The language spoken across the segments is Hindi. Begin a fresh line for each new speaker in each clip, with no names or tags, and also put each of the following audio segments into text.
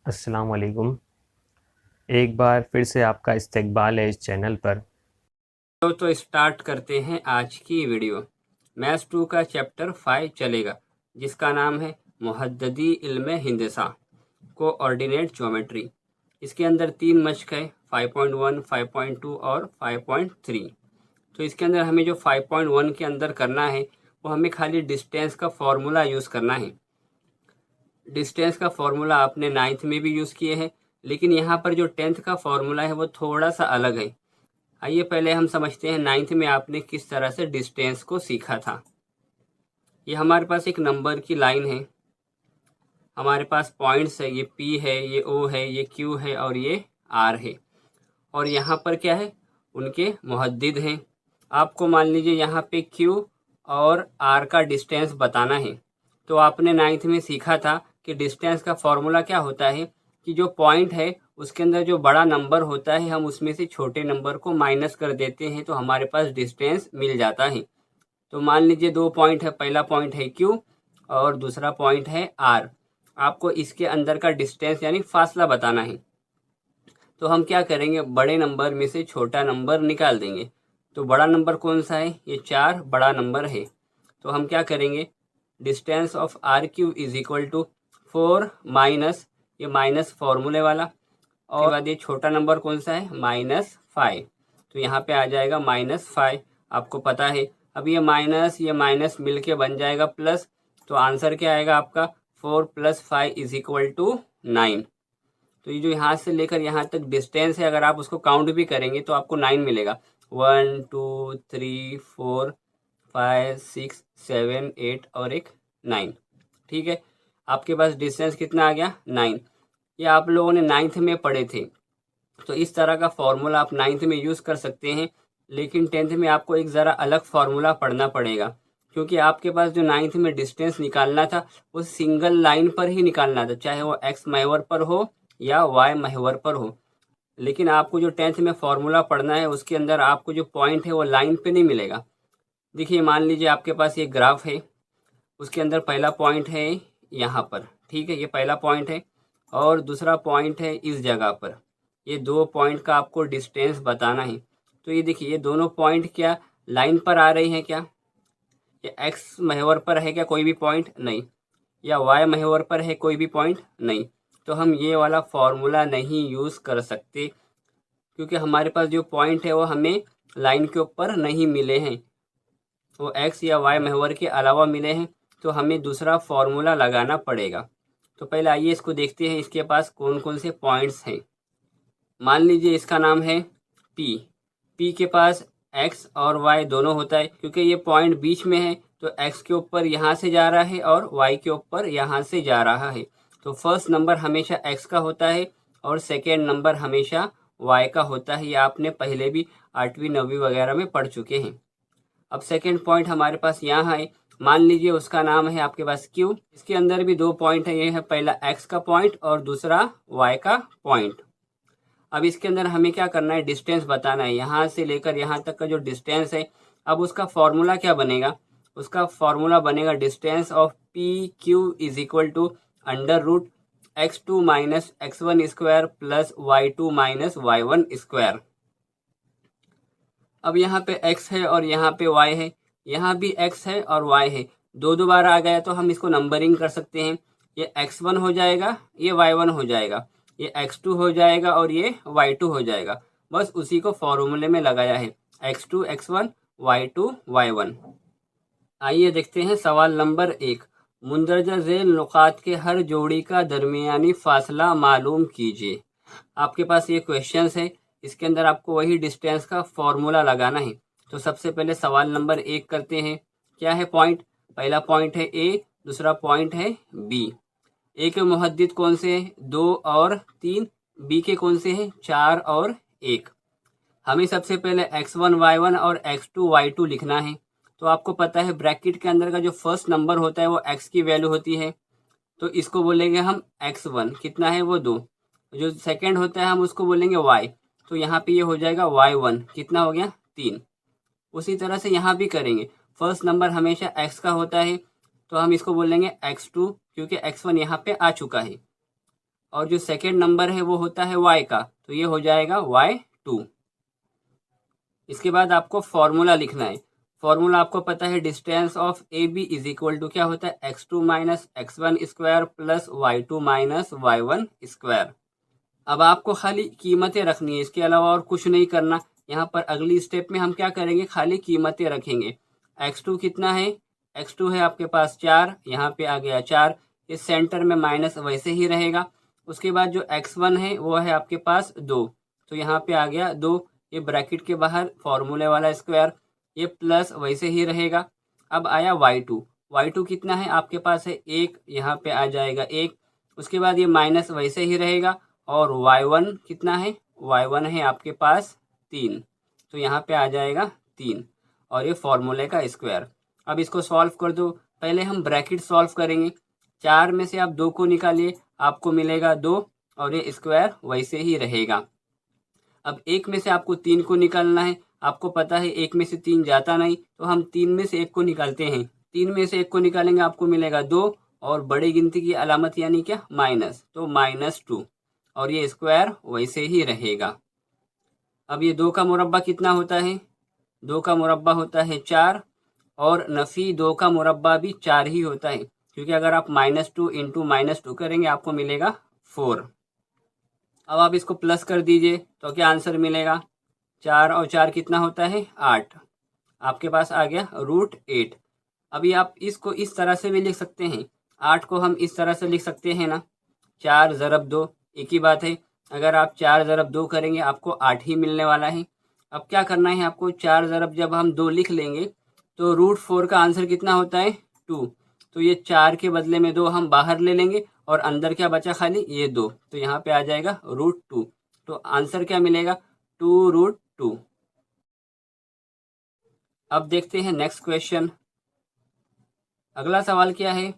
अस्सलाम वालेकुम। एक बार फिर से आपका इस्तकबाल है इस चैनल पर।
तो स्टार्ट करते हैं आज की वीडियो। मैथ्स 2 का चैप्टर 5 चलेगा, जिसका नाम है मुहद्ददी इल्म हिंदसा, कोऑर्डिनेट ज्योमेट्री। इसके अंदर 3 मश्क है, 5.1, 5.2 और 5.3। तो इसके अंदर हमें जो 5.1 के अंदर करना है वो हमें खाली डिस्टेंस का फॉर्मूला यूज़ करना है। डिस्टेंस का फॉर्मूला आपने 9th में भी यूज़ किए हैं, लेकिन यहाँ पर जो 10th का फॉर्मूला है वो थोड़ा सा अलग है। आइए पहले हम समझते हैं 9th में आपने किस तरह से डिस्टेंस को सीखा था। ये हमारे पास एक नंबर की लाइन है, हमारे पास पॉइंट्स है, ये P है, ये O है, ये Q है और ये R है। और यहाँ पर क्या है, उनके मुहद्दिद हैं। आपको मान लीजिए यहाँ पे Q और R का डिस्टेंस बताना है। तो आपने 9th में सीखा था कि डिस्टेंस का फॉर्मूला क्या होता है कि जो पॉइंट है उसके अंदर जो बड़ा नंबर होता है हम उसमें से छोटे नंबर को माइनस कर देते हैं, तो हमारे पास डिस्टेंस मिल जाता है। तो मान लीजिए 2 पॉइंट है, पहला पॉइंट है Q और दूसरा पॉइंट है R। आपको इसके अंदर का डिस्टेंस यानी फासला बताना है। तो हम क्या करेंगे, बड़े नंबर में से छोटा नंबर निकाल देंगे। तो बड़ा नंबर कौन सा है, ये 4 बड़ा नंबर है। तो हम क्या करेंगे, distance of RQ is equal to 4 minus, ये माइनस फॉर्मूले वाला, और बाद ये छोटा नंबर कौन सा है, -5। तो यहाँ पे आ जाएगा -5, आपको पता है। अब ये माइनस मिल के बन जाएगा प्लस। तो आंसर क्या आएगा आपका, 4 + 5 इज इक्वल टू 9। तो ये जो यहाँ से लेकर यहाँ तक डिस्टेंस है, अगर आप उसको काउंट भी करेंगे तो आपको 9 मिलेगा। 1 2 3 4 5 6 7 8 और एक 9। ठीक है, आपके पास डिस्टेंस कितना आ गया, 9। ये आप लोगों ने 9th में पढ़े थे। तो इस तरह का फॉर्मूला आप 9th में यूज़ कर सकते हैं, लेकिन 10th में आपको एक ज़रा अलग फॉर्मूला पढ़ना पड़ेगा, क्योंकि आपके पास जो 9th में डिस्टेंस निकालना था वो सिंगल लाइन पर ही निकालना था, चाहे वो एक्स महवर पर हो या वाई महवर पर हो। लेकिन आपको जो 10th में फॉर्मूला पढ़ना है उसके अंदर आपको जो पॉइंट है वो लाइन पे नहीं मिलेगा। देखिए मान लीजिए आपके पास ये ग्राफ है, उसके अंदर पहला पॉइंट है यहाँ पर, ठीक है, ये पहला पॉइंट है और दूसरा पॉइंट है इस जगह पर। ये 2 पॉइंट का आपको डिस्टेंस बताना है। तो ये देखिए, ये दोनों पॉइंट क्या लाइन पर आ रही हैं क्या, ये एक्स महवर पर है क्या कोई भी पॉइंट, नहीं, या वाई महवर पर है कोई भी पॉइंट, नहीं। तो हम ये वाला फॉर्मूला नहीं यूज़ कर सकते, क्योंकि हमारे पास जो पॉइंट है वो हमें लाइन के ऊपर नहीं मिले हैं, वो एक्स या वाई महवर के अलावा मिले हैं। तो हमें दूसरा फॉर्मूला लगाना पड़ेगा। तो पहले आइए इसको देखते हैं, इसके पास कौन कौन से पॉइंट्स हैं। मान लीजिए इसका नाम है P। P के पास x और y दोनों होता है, क्योंकि ये पॉइंट बीच में है तो x के ऊपर यहाँ से जा रहा है और y के ऊपर यहाँ से जा रहा है। तो फर्स्ट नंबर हमेशा x का होता है और सेकेंड नंबर हमेशा y का होता है। ये आपने पहले भी 8वीं 9वीं वगैरह में पढ़ चुके हैं। अब सेकेंड पॉइंट हमारे पास यहाँ है, मान लीजिए उसका नाम है आपके पास Q। इसके अंदर भी 2 पॉइंट है, ये है पहला x का पॉइंट और दूसरा y का पॉइंट। अब इसके अंदर हमें क्या करना है, डिस्टेंस बताना है, यहाँ से लेकर यहाँ तक का जो डिस्टेंस है। अब उसका फॉर्मूला क्या बनेगा, उसका फॉर्मूला बनेगा distance of P Q is equal to √x2 - x1 square plus y2 - y1 square. अब यहाँ पे x है और यहाँ पे y है, यहाँ भी x है और y है, दो दो बार आ गया तो हम इसको नंबरिंग कर सकते हैं। ये x1 हो जाएगा, ये y1 हो जाएगा, ये x2 हो जाएगा और ये y2 हो जाएगा। बस उसी को फॉर्मूले में लगाया है, x2 x1 y2 y1। आइए देखते हैं सवाल नंबर 1। मुंदरजा झेल नुकात के हर जोड़ी का दरमियानी फासला मालूम कीजिए। आपके पास ये क्वेश्चंस है, इसके अंदर आपको वही डिस्टेंस का फॉर्मूला लगाना है। तो सबसे पहले सवाल नंबर 1 करते हैं। क्या है पॉइंट, पहला पॉइंट है A, दूसरा पॉइंट है B। ए के मुहद्दिद कौन से हैं, 2 और 3। बी के कौन से हैं, 4 और 1। हमें सबसे पहले x1 y1 और x2 y2 लिखना है। तो आपको पता है ब्रैकेट के अंदर का जो फर्स्ट नंबर होता है वो x की वैल्यू होती है, तो इसको बोलेंगे हम x1, कितना है वो 2। जो सेकंड होता है हम उसको बोलेंगे y, तो यहाँ पे ये हो जाएगा y1, कितना हो गया 3। उसी तरह से यहाँ भी करेंगे, फर्स्ट नंबर हमेशा x का होता है तो हम इसको बोलेंगे x2, क्योंकि x1 यहाँ पे आ चुका है। और जो सेकेंड नंबर है वो होता है y का, तो ये हो जाएगा y2। इसके बाद आपको फॉर्मूला लिखना है। फॉर्मूला आपको पता है, distance of A B is equal to क्या होता है, x2 minus x1 square plus y2 minus y1 square. अब आपको खाली कीमतें रखनी है, इसके अलावा और कुछ नहीं करना। यहाँ पर अगली स्टेप में हम क्या करेंगे, खाली कीमतें रखेंगे। x2 कितना है, x2 है आपके पास 4, यहाँ पे आ गया 4, इस सेंटर में माइनस वैसे ही रहेगा। उसके बाद जो x1 है वो है आपके पास 2, तो यहाँ पे आ गया 2, ये ब्रैकेट के बाहर फॉर्मूले वाला स्क्वायर, ये प्लस वैसे ही रहेगा। अब आया y2 कितना है आपके पास है 1, यहाँ पे आ जाएगा 1। उसके बाद ये माइनस वैसे ही रहेगा। और y1 कितना है, y1 है आपके पास 3, तो यहाँ पे आ जाएगा 3, और ये फॉर्मूले का स्क्वायर। अब इसको सॉल्व कर दो। पहले हम ब्रैकेट सॉल्व करेंगे। 4 में से आप 2 को निकालिए, आपको मिलेगा 2, और ये स्क्वायर वैसे ही रहेगा। अब 1 में से आपको 3 को निकालना है। आपको पता है 1 में से 3 जाता नहीं, तो हम 3 में से 1 को निकालते हैं। 3 में से 1 को निकालेंगे, आपको मिलेगा 2, और बड़ी गिनती की अलामत यानी क्या, माइनस, तो -2, और ये स्क्वायर वैसे ही रहेगा। अब ये 2 का मुरब्बा कितना होता है, 2 का मुरब्बा होता है 4, और नफ़ी 2 का मुरब्बा भी 4 ही होता है, क्योंकि अगर आप -2 इंटू -2 करेंगे आपको मिलेगा 4। अब आप इसको प्लस कर दीजिए तो क्या आंसर मिलेगा, 4 और 4 कितना होता है, 8, आपके पास आ गया √8। अभी आप इसको इस तरह से भी लिख सकते हैं, 8 को हम इस तरह से लिख सकते हैं ना, 4 ज़रब 2, एक ही बात है। अगर आप 4 ज़रब 2 करेंगे आपको 8 ही मिलने वाला है। अब क्या करना है आपको, 4 ज़रब जब हम 2 लिख लेंगे तो √4 का आंसर कितना होता है, 2, तो ये 4 के बदले में 2 हम बाहर ले लेंगे, और अंदर क्या बचा, खाली ये 2, तो यहाँ पे आ जाएगा √2, तो आंसर क्या मिलेगा, 2√2। अब देखते हैं नेक्स्ट क्वेश्चन। अगला सवाल क्या है,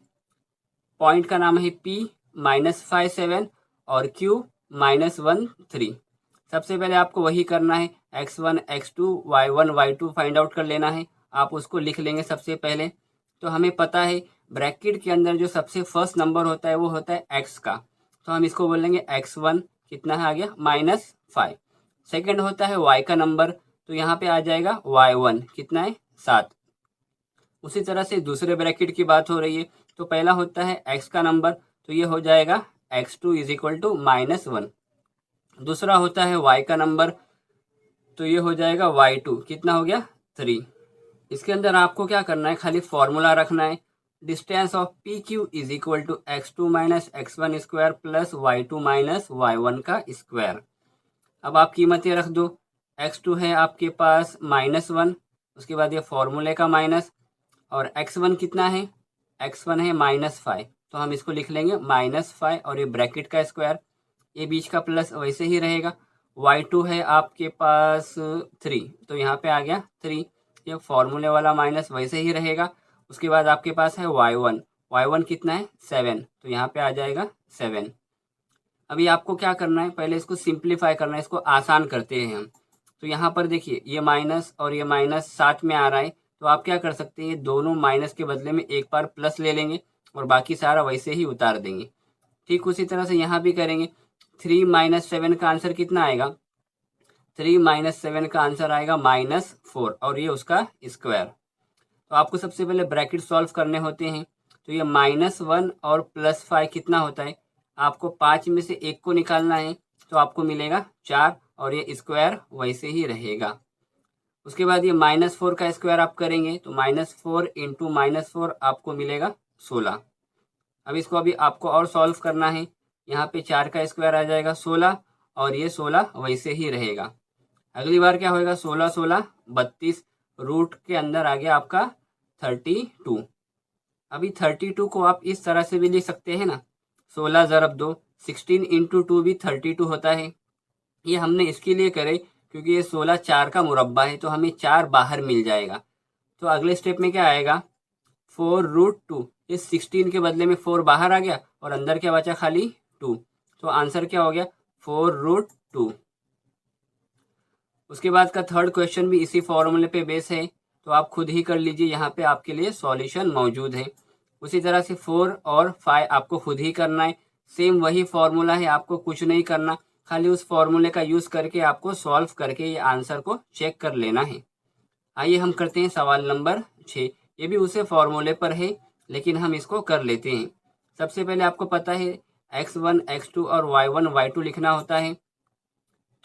पॉइंट का नाम है P -57 और Q -13। सबसे पहले आपको वही करना है, x1 x2 y1 y2 find out कर लेना है। आप उसको लिख लेंगे सबसे पहले। तो हमें पता है ब्रैकेट के अंदर जो सबसे फर्स्ट नंबर होता है वो होता है x का, तो हम इसको बोलेंगे x1 कितना है, आ गया -5। सेकेंड होता है y का नंबर, तो यहाँ पे आ जाएगा y1 कितना है, 7। उसी तरह से दूसरे ब्रैकेट की बात हो रही है, तो पहला होता है x का नंबर, तो ये हो जाएगा x2 इज इक्वल टू -1। दूसरा होता है y का नंबर, तो ये हो जाएगा y2 कितना हो गया, 3। इसके अंदर आपको क्या करना है, खाली फॉर्मूला रखना है, distance of PQ is equal to x2 minus x1 square plus y2 minus y1 का स्क्वायर। अब आप कीमतें रख दो, x2 है आपके पास -1, उसके बाद ये फॉर्मूले का माइनस, और x1 कितना है, x1 है -5, तो हम इसको लिख लेंगे -5, और ये ब्रैकेट का स्क्वायर, ये बीच का प्लस वैसे ही रहेगा। y2 है आपके पास 3, तो यहाँ पे आ गया 3, ये फॉर्मूले वाला माइनस वैसे ही रहेगा। उसके बाद आपके पास है y1 कितना है, 7, तो यहाँ पे आ जाएगा 7। अभी आपको क्या करना है, पहले इसको सिंप्लीफाई करना है, इसको आसान करते हैं हम। तो यहाँ पर देखिए ये माइनस और ये माइनस साथ में आ रहा है, तो आप क्या कर सकते हैं, दोनों माइनस के बदले में एक बार प्लस ले लेंगे और बाकी सारा वैसे ही उतार देंगे। ठीक उसी तरह से यहाँ भी करेंगे। 3 - 7 का आंसर कितना आएगा, 3 - 7 का आंसर आएगा -4, और ये उसका स्क्वायर। तो आपको सबसे पहले ब्रैकेट सॉल्व करने होते हैं, तो ये -1 और +5 कितना होता है, आपको 5 में से 1 को निकालना है, तो आपको मिलेगा 4, और ये स्क्वायर वैसे ही रहेगा। उसके बाद ये -4 का स्क्वायर आप करेंगे, तो -4 इंटू -4 आपको मिलेगा 16। अब इसको अभी आपको और सॉल्व करना है, यहाँ पे 4 का स्क्वायर आ जाएगा 16, और ये 16 वैसे ही रहेगा। अगली बार क्या होएगा, 16 16 32, रूट के अंदर आ गया आपका 32। अभी 32 को आप इस तरह से भी लिख सकते हैं ना, 16 ज़रब 2, 16 इंटू 2 भी 32 होता है। ये हमने इसके लिए करे क्योंकि ये 16 4 का मुरब्बा है, तो हमें 4 बाहर मिल जाएगा। तो अगले स्टेप में क्या आएगा, 4√2, इस 16 के बदले में 4 बाहर आ गया और अंदर क्या बचा, खाली 2, तो आंसर क्या हो गया, 4√2। उसके बाद का थर्ड क्वेश्चन भी इसी फॉर्मूले पे बेस है, तो आप खुद ही कर लीजिए, यहाँ पे आपके लिए सॉल्यूशन मौजूद है। उसी तरह से 4 और 5 आपको खुद ही करना है। सेम वही फॉर्मूला है, आपको कुछ नहीं करना, खाली उस फॉर्मूले का यूज़ करके आपको सॉल्व करके ये आंसर को चेक कर लेना है। आइए हम करते हैं सवाल नंबर 6। ये भी उसे फॉर्मूले पर है, लेकिन हम इसको कर लेते हैं। सबसे पहले आपको पता है x1 x2 और y1 y2 लिखना होता है।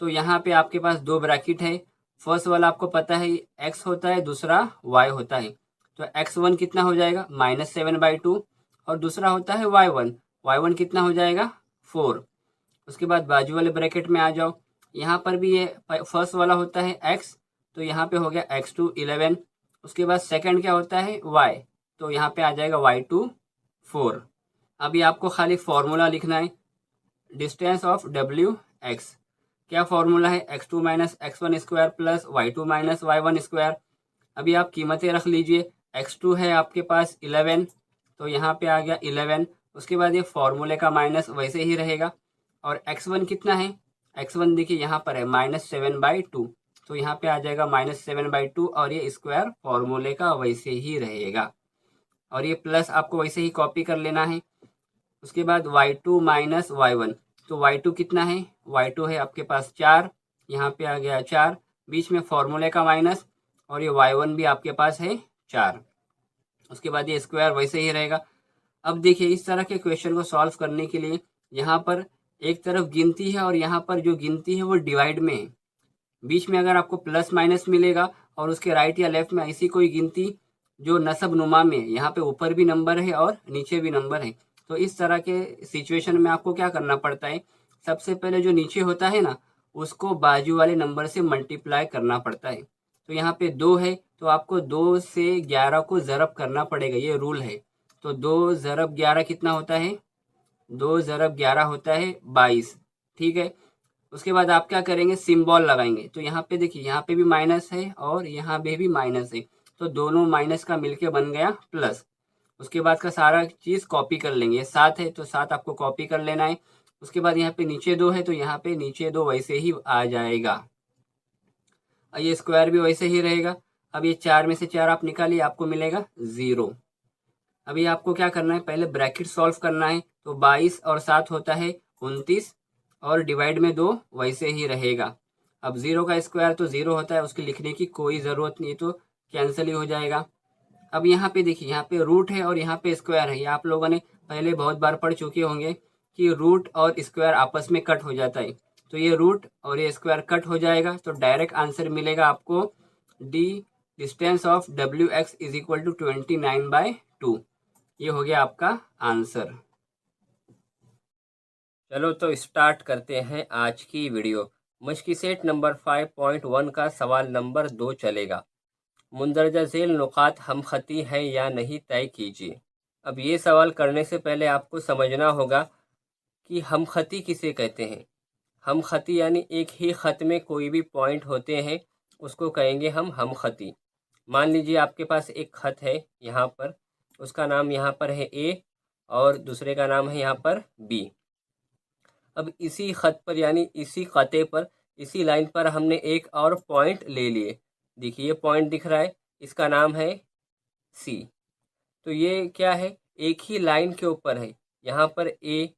तो यहाँ पे आपके पास दो ब्रैकेट है। फर्स्ट वाला आपको पता है x होता है, दूसरा y होता है। तो x1 कितना हो जाएगा -7/2, और दूसरा होता है y1 कितना हो जाएगा 4। उसके बाद बाजू वाले ब्रैकेट में आ जाओ, यहाँ पर भी ये फर्स्ट वाला होता है x, तो यहाँ पे हो गया x2 11। उसके बाद सेकंड क्या होता है y, तो यहाँ पे आ जाएगा y2 4। अभी आपको खाली फॉर्मूला लिखना है, डिस्टेंस ऑफ wx। क्या फॉर्मूला है x2 minus x1 square plus y2 minus y1 square. अभी आप कीमतें रख लीजिए, x2 है आपके पास 11, तो यहाँ पे आ गया 11। उसके बाद ये फॉर्मूले का माइनस वैसे ही रहेगा, और x1 कितना है, x1 देखिए यहाँ पर है -7/2, तो यहाँ पे आ जाएगा -7/2, और ये स्क्वायर फॉर्मूले का वैसे ही रहेगा, और ये प्लस आपको वैसे ही कॉपी कर लेना है। उसके बाद y2 माइनस y1, तो y2 कितना है, y2 है आपके पास 4, यहाँ पे आ गया 4, बीच में फॉर्मूले का माइनस, और ये y1 भी आपके पास है 4। उसके बाद ये स्क्वायर वैसे ही रहेगा। अब देखिए इस तरह के क्वेश्चन को सॉल्व करने के लिए यहाँ पर एक तरफ गिनती है और यहाँ पर जो गिनती है वो डिवाइड में है। बीच में अगर आपको प्लस माइनस मिलेगा और उसके राइट या लेफ्ट में ऐसी कोई गिनती जो नसब नुमा में, यहाँ पे ऊपर भी नंबर है और नीचे भी नंबर है, तो इस तरह के सिचुएशन में आपको क्या करना पड़ता है, सबसे पहले जो नीचे होता है ना उसको बाजू वाले नंबर से मल्टीप्लाई करना पड़ता है। तो यहाँ पे 2 है, तो आपको 2 से 11 को ज़रब करना पड़ेगा, ये रूल है। तो 2 ज़रब 11 कितना होता है, 2 ज़रब 11 होता है 22, ठीक है। उसके बाद आप क्या करेंगे, सिंबल लगाएंगे। तो यहाँ पे देखिए यहाँ पे भी माइनस है और यहाँ पे भी माइनस है, तो दोनों माइनस का मिलके बन गया प्लस। उसके बाद का सारा चीज़ कॉपी कर लेंगे, 7 है तो 7 आपको कॉपी कर लेना है। उसके बाद यहाँ पे नीचे 2 है, तो यहाँ पे नीचे 2 वैसे ही आ जाएगा, और ये स्क्वायर भी वैसे ही रहेगा। अब ये 4 में से 4 आप निकालिए, आपको मिलेगा 0। अभी आपको क्या करना है, पहले ब्रैकेट सॉल्व करना है। तो 22 और 7 होता है 29, और डिवाइड में 2 वैसे ही रहेगा। अब 0 का स्क्वायर तो 0 होता है, उसके लिखने की कोई ज़रूरत नहीं, तो कैंसिल ही हो जाएगा। अब यहाँ पे देखिए यहाँ पे रूट है और यहाँ पे स्क्वायर है, ये आप लोगों ने पहले बहुत बार पढ़ चुके होंगे कि रूट और स्क्वायर आपस में कट हो जाता है। तो ये रूट और ये स्क्वायर कट हो जाएगा, तो डायरेक्ट आंसर मिलेगा आपको D, distance of wx is equal to 29/2। ये हो गया आपका आंसर। चलो तो स्टार्ट करते हैं आज की वीडियो। मश्की सेट नंबर 5.1 का सवाल नंबर 2 चलेगा। मुंदरजा झेल नुकात हम खती है या नहीं तय कीजिए। अब ये सवाल करने से पहले आपको समझना होगा कि हम खती किसे कहते हैं। हम खती यानी एक ही खत में कोई भी पॉइंट होते हैं उसको कहेंगे हम खती। मान लीजिए आपके पास एक खत है यहाँ पर, उसका नाम यहाँ पर है ए और दूसरे का नाम है यहाँ पर बी। अब इसी खत पर यानी इसी खते पर, इसी लाइन पर हमने एक और पॉइंट ले लिए। देखिए ये पॉइंट दिख रहा है, इसका नाम है सी। तो ये क्या है, एक ही लाइन के ऊपर है, यहाँ पर ए,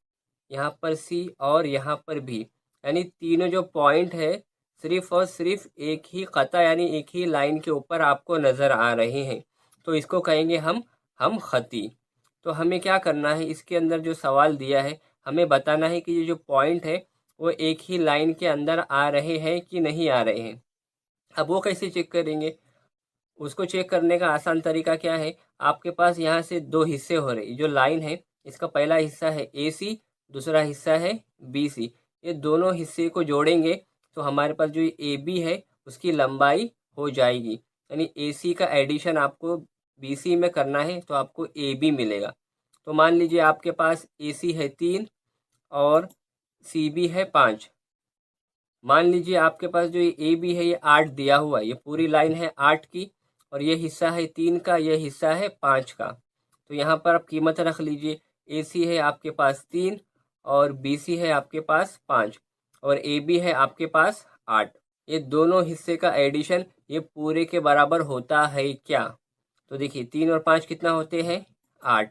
यहाँ पर सी और यहाँ पर बी, यानी तीनों जो पॉइंट है सिर्फ और सिर्फ एक ही खता यानी एक ही लाइन के ऊपर आपको नज़र आ रहे हैं, तो इसको कहेंगे हम खती। तो हमें क्या करना है, इसके अंदर जो सवाल दिया है हमें बताना है कि ये जो पॉइंट है वो एक ही लाइन के अंदर आ रहे हैं कि नहीं आ रहे हैं। अब वो कैसे चेक करेंगे, उसको चेक करने का आसान तरीका क्या है, आपके पास यहाँ से दो हिस्से हो रहे, जो लाइन है इसका पहला हिस्सा है ए सी, दूसरा हिस्सा है बी सी। ये दोनों हिस्से को जोड़ेंगे तो हमारे पास जो ए बी है उसकी लंबाई हो जाएगी, यानी ए सी का एडिशन आपको बी सी में करना है तो आपको ए बी मिलेगा। तो मान लीजिए आपके पास ए सी है 3 और सी बी है 5। मान लीजिए आपके पास जो ये ए बी है ये 8 दिया हुआ है, ये पूरी लाइन है 8 की, और ये हिस्सा है 3 का, ये हिस्सा है 5 का। तो यहाँ पर आप कीमत रख लीजिए, ए सी है आपके पास 3 और बी सी है आपके पास 5 और ए बी है आपके पास 8। ये दोनों हिस्से का एडिशन ये पूरे के बराबर होता है क्या, तो देखिए 3 और 5 कितना होते हैं 8,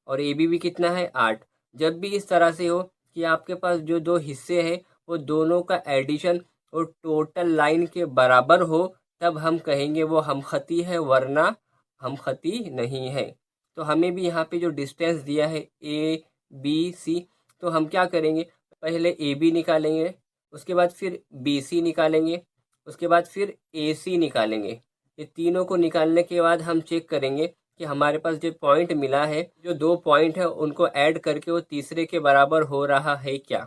और ए बी भी कितना है 8। जब भी इस तरह से हो कि आपके पास जो दो हिस्से हैं वो दोनों का एडिशन और टोटल लाइन के बराबर हो, तब हम कहेंगे वो हमखती है, वरना हमखती नहीं है। तो हमें भी यहाँ पे जो डिस्टेंस दिया है ABC, तो हम क्या करेंगे, पहले AB निकालेंगे, उसके बाद फिर BC निकालेंगे, उसके बाद फिर AC निकालेंगे। ये तीनों को निकालने के बाद हम चेक करेंगे कि हमारे पास जो पॉइंट मिला है, जो दो पॉइंट है उनको ऐड करके वो तीसरे के बराबर हो रहा है क्या।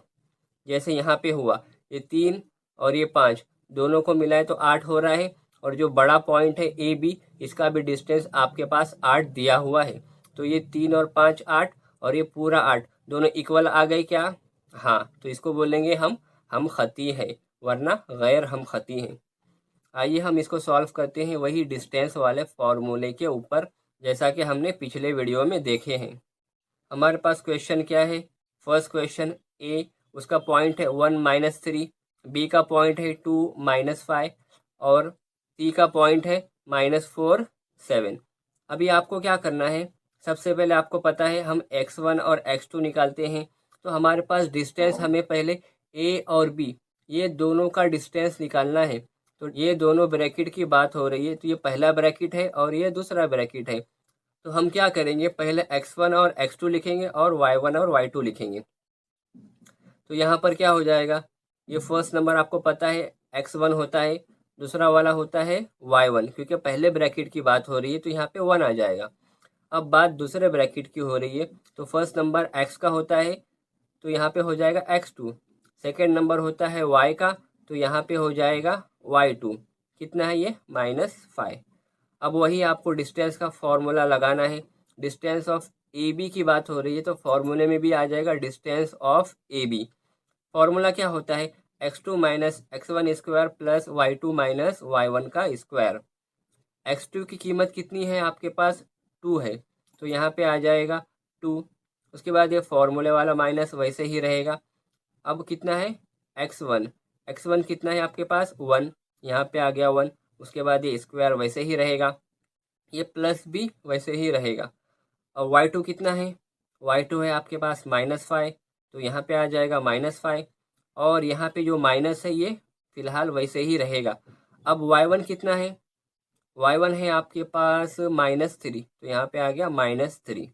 जैसे यहाँ पे हुआ, ये 3 और ये 5 दोनों को मिलाए तो 8 हो रहा है, और जो बड़ा पॉइंट है AB, इसका भी डिस्टेंस आपके पास 8 दिया हुआ है। तो ये 3 और 5 8, और ये पूरा 8 दोनों इक्वल आ गए क्या। हाँ, तो इसको बोलेंगे हम खती है, वरना गैर हम खती हैं। आइए हम इसको सॉल्व करते हैं वही डिस्टेंस वाले फॉर्मूले के ऊपर, जैसा कि हमने पिछले वीडियो में देखे हैं। हमारे पास क्वेश्चन क्या है, फर्स्ट क्वेश्चन ए, उसका पॉइंट है 1 - 3, बी का पॉइंट है 2 - 5, और सी का पॉइंट है -4 7। अभी आपको क्या करना है, सबसे पहले आपको पता है हम x1 और x2 निकालते हैं, तो हमारे पास डिस्टेंस हमें पहले ए और बी, ये दोनों का डिस्टेंस निकालना है। तो ये दोनों ब्रैकेट की बात हो रही है, तो ये पहला ब्रैकेट है और ये दूसरा ब्रैकेट है। तो हम क्या करेंगे, पहले x1 और x2 लिखेंगे और y1 और y2 लिखेंगे। तो यहाँ पर क्या हो जाएगा, ये फर्स्ट नंबर आपको पता है x1 होता है, दूसरा वाला होता है y1, क्योंकि पहले ब्रैकेट की बात हो रही है तो यहाँ पे 1 आ जाएगा। अब बात दूसरे ब्रैकेट की हो रही है, तो फर्स्ट नंबर x का होता है, तो यहाँ पे हो जाएगा x2। सेकेंड नंबर होता है y का, तो यहाँ पे हो जाएगा y2। कितना है ये, -5। अब वही आपको डिस्टेंस का फॉर्मूला लगाना है। डिस्टेंस ऑफ ए बी की बात हो रही है, तो फॉर्मूले में भी आ जाएगा distance of A B. Formula क्या होता है, x2 - x1 square plus y2 - y1 का स्क्वायर। x2 की कीमत कितनी है आपके पास, 2 है, तो यहाँ पे आ जाएगा 2। उसके बाद ये फॉर्मूले वाला माइनस वैसे ही रहेगा। अब कितना है, x1, x1 कितना है आपके पास 1, यहाँ पे आ गया 1। उसके बाद ये स्क्वायर वैसे ही रहेगा, ये प्लस भी वैसे ही रहेगा। और y2 कितना है, y2 है आपके पास -5, तो यहाँ पे आ जाएगा -5, और यहाँ पे जो माइनस है ये फिलहाल वैसे ही रहेगा। अब y1 कितना है, y1 है आपके पास -3, तो यहाँ पे आ गया -3।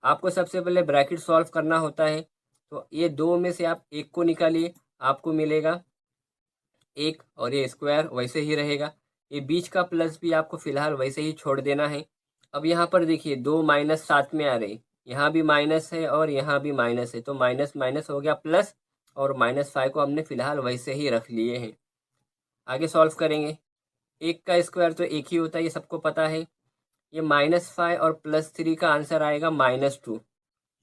आपको सबसे पहले ब्रैकेट सॉल्व करना होता है, तो ये दो में से आप एक को निकालिए, आपको मिलेगा 1, और ये स्क्वायर वैसे ही रहेगा। ये बीच का प्लस भी आपको फिलहाल वैसे ही छोड़ देना है। अब यहाँ पर देखिए 2 माइनस साथ में आ रहे, यहाँ भी माइनस है और यहाँ भी माइनस है, तो माइनस माइनस हो गया प्लस, और -5 को हमने फिलहाल वैसे ही रख लिए हैं। आगे सॉल्व करेंगे, 1 का स्क्वायर तो 1 ही होता है, ये सबको पता है। ये -5 और +3 का आंसर आएगा -2,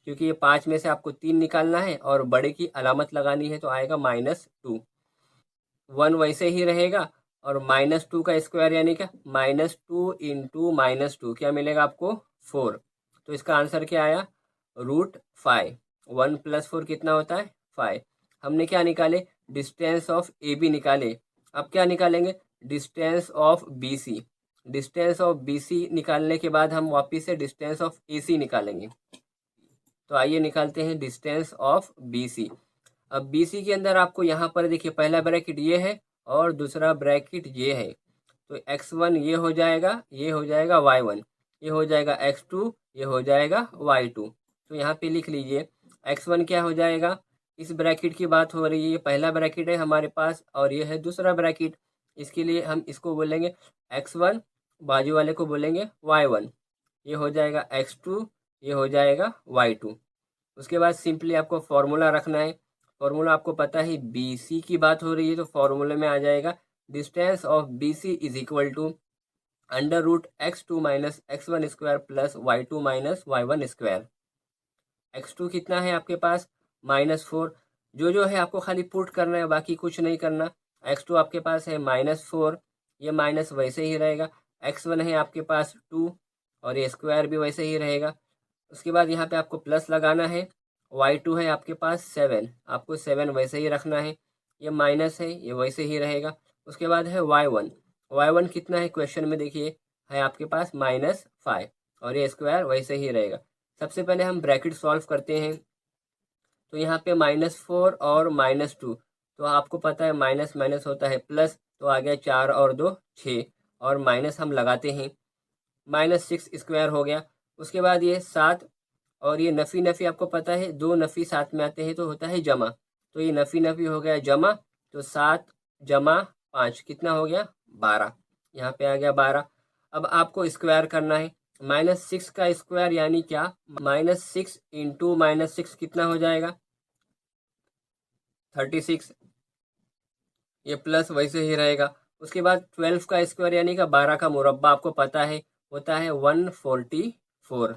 क्योंकि ये 5 में से आपको 3 निकालना है और बड़े की अलामत लगानी है, तो आएगा -2। 1 वैसे ही रहेगा, और -2 का स्क्वायर यानी क्या, -2 इंटू -2 क्या मिलेगा आपको, 4। तो इसका आंसर क्या आया, √5। 1 + 4 कितना होता है, 5। हमने क्या निकाले, डिस्टेंस ऑफ ए बी निकाले। अब क्या निकालेंगे, distance of B C. Distance of B C निकालने के बाद हम वापिस से डिस्टेंस ऑफ ए सी निकालेंगे। तो आइए निकालते हैं डिस्टेंस ऑफ बी सी। अब बी सी के अंदर आपको यहाँ पर देखिए पहला ब्रैकेट ये है और दूसरा ब्रैकेट ये है, तो x1 ये हो जाएगा, ये हो जाएगा y1, ये हो जाएगा x2, ये हो जाएगा y2। तो यहाँ पे लिख लीजिए, x1 क्या हो जाएगा, इस ब्रैकेट की बात हो रही है, ये पहला ब्रैकेट है हमारे पास और ये है दूसरा ब्रैकेट। इसके लिए हम इसको बोलेंगे x1, बाजू वाले को बोलेंगे y1, ये हो जाएगा x2, ये हो जाएगा y2। उसके बाद सिंपली आपको फॉर्मूला रखना है। फॉर्मूला आपको पता है, बी सी की बात हो रही है, तो फॉर्मूले में आ जाएगा distance of B C is equal to √x2 - x1 square plus y2 - y1 square. x2 कितना है आपके पास, -4। जो है आपको खाली पुट करना है, बाकी कुछ नहीं करना। x2 आपके पास है -4, ये माइनस वैसे ही रहेगा। x1 है आपके पास 2, और ये स्क्वायर भी वैसे ही रहेगा। उसके बाद यहाँ पे आपको प्लस लगाना है। y2 है आपके पास 7, आपको 7 वैसे ही रखना है। ये माइनस है, ये वैसे ही रहेगा। उसके बाद है y1, y1 कितना है क्वेश्चन में देखिए, है आपके पास -5, और ये स्क्वायर वैसे ही रहेगा। सबसे पहले हम ब्रैकेट सॉल्व करते हैं। तो यहाँ पे -4 और -2, तो आपको पता है माइनस माइनस होता है प्लस, तो आ गया 4 और 2 6, और माइनस हम लगाते हैं, -6 स्क्वायर हो गया। उसके बाद ये 7, और ये नफ़ी नफ़ी आपको पता है, दो नफ़ी साथ में आते हैं तो होता है जमा, तो ये नफ़ी नफ़ी हो गया जमा, तो 7 जमा 5 कितना हो गया 12, यहाँ पे आ गया 12। अब आपको स्क्वायर करना है, -6 का स्क्वायर यानी क्या, -6 इंटू -6 कितना हो जाएगा 36, ये प्लस वैसे ही रहेगा। उसके बाद 12 का स्क्वायर यानी का 12 का मुरब्बा आपको पता है होता है 144,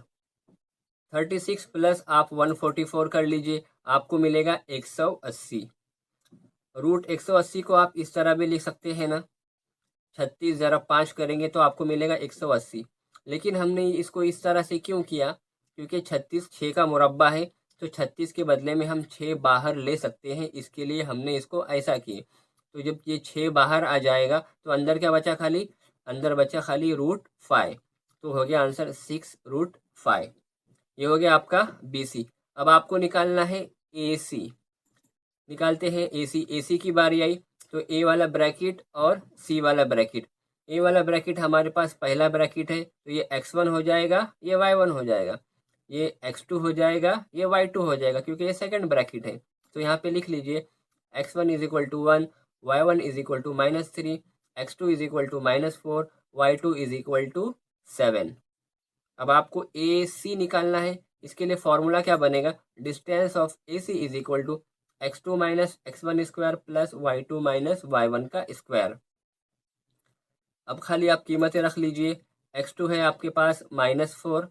36 प्लस आप 144 कर लीजिए, आपको मिलेगा 180। रूट 180 को आप इस तरह भी लिख सकते हैं ना, 36 ज़रा 5 करेंगे तो आपको मिलेगा 180। लेकिन हमने इसको इस तरह से क्यों किया, क्योंकि 36 6 का मुरब्बा है, तो 36 के बदले में हम 6 बाहर ले सकते हैं, इसके लिए हमने इसको ऐसा किए। तो जब ये 6 बाहर आ जाएगा तो अंदर क्या बचा खाली, अंदर बचा खाली √5, तो हो गया आंसर 6√5। ये हो गया आपका BC। अब आपको निकालना है AC, निकालते हैं AC। AC की बारी आई, तो A वाला ब्रैकेट और C वाला ब्रैकेट। A वाला ब्रैकेट हमारे पास पहला ब्रैकेट है, तो ये x1 हो जाएगा, ये y1 हो जाएगा, ये x2 हो जाएगा, ये y2 हो जाएगा, क्योंकि ये सेकंड ब्रैकेट है। तो यहाँ पे लिख लीजिए x1 = 1, y1 = -3, x2 = -4, y2 = 7। अब आपको AC निकालना है, इसके लिए फॉर्मूला क्या बनेगा, distance of AC = x2 - x1 square plus y2 - y1 का स्क्वायर। अब खाली आप कीमतें रख लीजिए, x2 है आपके पास -4,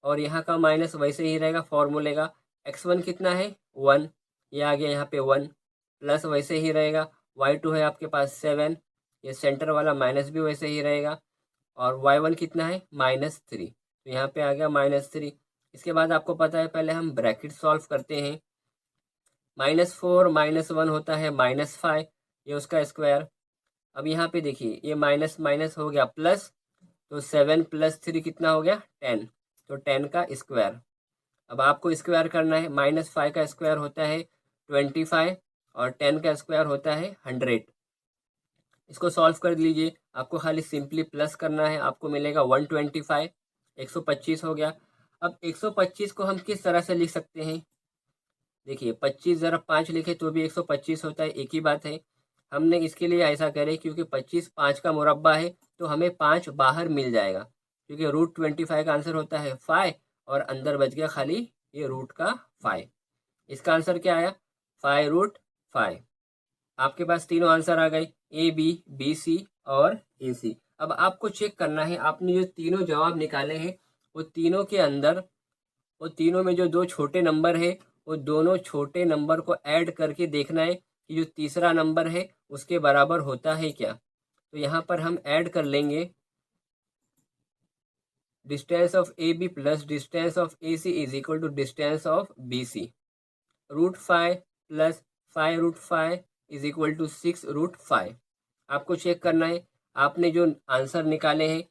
और यहाँ का माइनस वैसे ही रहेगा फॉर्मूले का। x1 कितना है 1, ये आ गया यहाँ पे 1, प्लस वैसे ही रहेगा। y2 है आपके पास 7, ये सेंटर वाला माइनस भी वैसे ही रहेगा, और y1 कितना है -3, तो यहाँ पे आ गया -3। इसके बाद आपको पता है पहले हम ब्रैकेट सॉल्व करते हैं, -4 -1 होता है -5, ये उसका स्क्वायर। अब यहाँ पे देखिए ये माइनस माइनस हो गया प्लस, तो 7 + 3 कितना हो गया 10, तो 10 का स्क्वायर। अब आपको स्क्वायर करना है, -5 का स्क्वायर होता है 25, और 10 का स्क्वायर होता है 100। इसको सॉल्व कर लीजिए, आपको खाली सिंपली प्लस करना है, आपको मिलेगा 125, 125 हो गया। अब 125 को हम किस तरह से लिख सकते हैं, देखिए 25 ज़रा 5 लिखे तो भी 125 होता है, एक ही बात है। हमने इसके लिए ऐसा करें, क्योंकि 25 5 का मुरब्बा है, तो हमें 5 बाहर मिल जाएगा, क्योंकि √25 का आंसर होता है 5, और अंदर बच गया खाली ये रूट का 5। इसका आंसर क्या आया 5√5। आपके पास तीनों आंसर आ गए, AB, BC और AC। अब आपको चेक करना है, आपने जो तीनों जवाब निकाले हैं वो तीनों के अंदर, वो तीनों में जो दो छोटे नंबर है, वो दोनों छोटे नंबर को ऐड करके देखना है कि जो तीसरा नंबर है उसके बराबर होता है क्या। तो यहाँ पर हम ऐड कर लेंगे, distance of AB plus distance of AC = distance of BC। √5 plus 5√5 = 6√5। आपको चेक करना है, आपने जो आंसर निकाले हैं,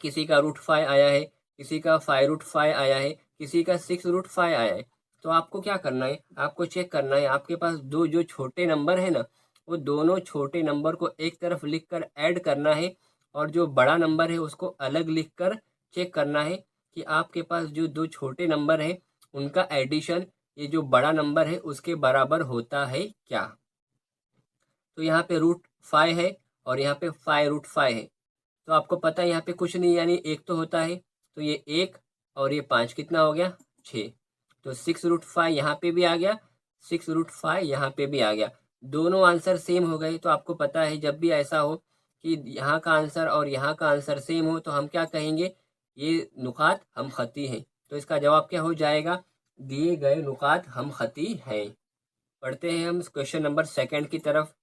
किसी का √5 आया है, किसी का 5√5 आया है, किसी का 6√5 आया है। तो आपको क्या करना है, आपको चेक करना है, आपके पास दो जो छोटे नंबर है ना, वो दोनों छोटे नंबर को एक तरफ लिखकर ऐड करना है, और जो बड़ा नंबर है उसको अलग लिखकर चेक करना है कि आपके पास जो दो छोटे नंबर है उनका एडिशन ये जो बड़ा नंबर है उसके बराबर होता है क्या। तो यहाँ पे √5 है और यहाँ पे 5√5 है, तो आपको पता है यहाँ पे कुछ नहीं, यानी एक तो होता है, तो ये 1 और ये 5 कितना हो गया 6, तो 6√5 यहाँ पे भी आ गया, 6√5 यहाँ पे भी आ गया, दोनों आंसर सेम हो गए। तो आपको पता है जब भी ऐसा हो कि यहाँ का आंसर और यहाँ का आंसर सेम हो, तो हम क्या कहेंगे, ये नुकात हम खती हैं। तो इसका जवाब क्या हो जाएगा, दिए गए नुकात हम खती हैं। पढ़ते हैं हम क्वेश्चन नंबर सेकंड की तरफ।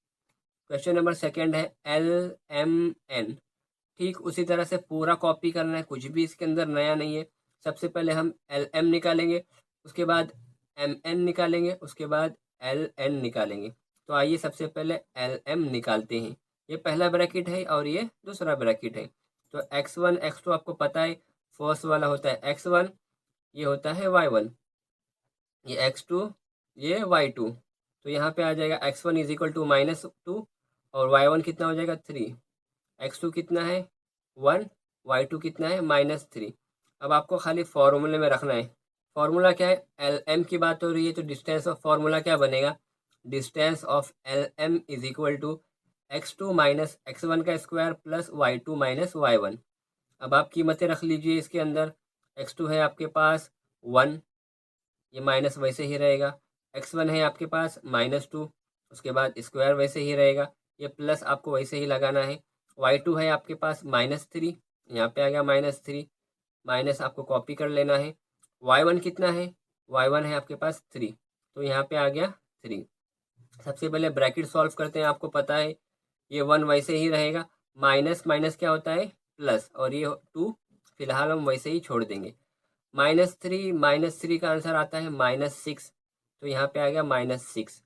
क्वेश्चन नंबर सेकंड है LMN। ठीक उसी तरह से पूरा कॉपी करना है, कुछ भी इसके अंदर नया नहीं है। सबसे पहले हम LM निकालेंगे, उसके बाद MN निकालेंगे, उसके बाद LN निकालेंगे। तो आइए सबसे पहले LM निकालते हैं। ये पहला ब्रैकेट है और ये दूसरा ब्रैकेट है। तो x1 x2 आपको पता है, फर्स्ट वाला होता है x1, ये होता है y1, ये x2 ये y2, तो यहाँ पे आ जाएगा x1 इज इक्वल टू -2 और y1 कितना हो जाएगा 3, x2 कितना है 1, y2 कितना है -3। अब आपको खाली फॉर्मूले में रखना है। फॉर्मूला क्या है, एल एम की बात हो रही है तो डिस्टेंस ऑफ फॉर्मूला क्या बनेगा, distance of L M is equal to x2 minus x1 का square plus y2 minus y1। अब आप कीमतें रख लीजिए इसके अंदर, x2 है आपके पास 1, ये माइनस वैसे ही रहेगा, x1 है आपके पास -2, उसके बाद स्क्वायर वैसे ही रहेगा, ये प्लस आपको वैसे ही लगाना है। y2 है आपके पास -3, यहाँ पे आ गया -3, माइनस आपको कॉपी कर लेना है। y1 कितना है, y1 है आपके पास 3, तो यहाँ पे आ गया 3। सबसे पहले ब्रैकेट सॉल्व करते हैं, आपको पता है ये 1 वैसे ही रहेगा, माइनस माइनस क्या होता है प्लस, और ये 2 फिलहाल हम वैसे ही छोड़ देंगे। -3 का आंसर आता है -6, तो यहाँ पे आ गया -6।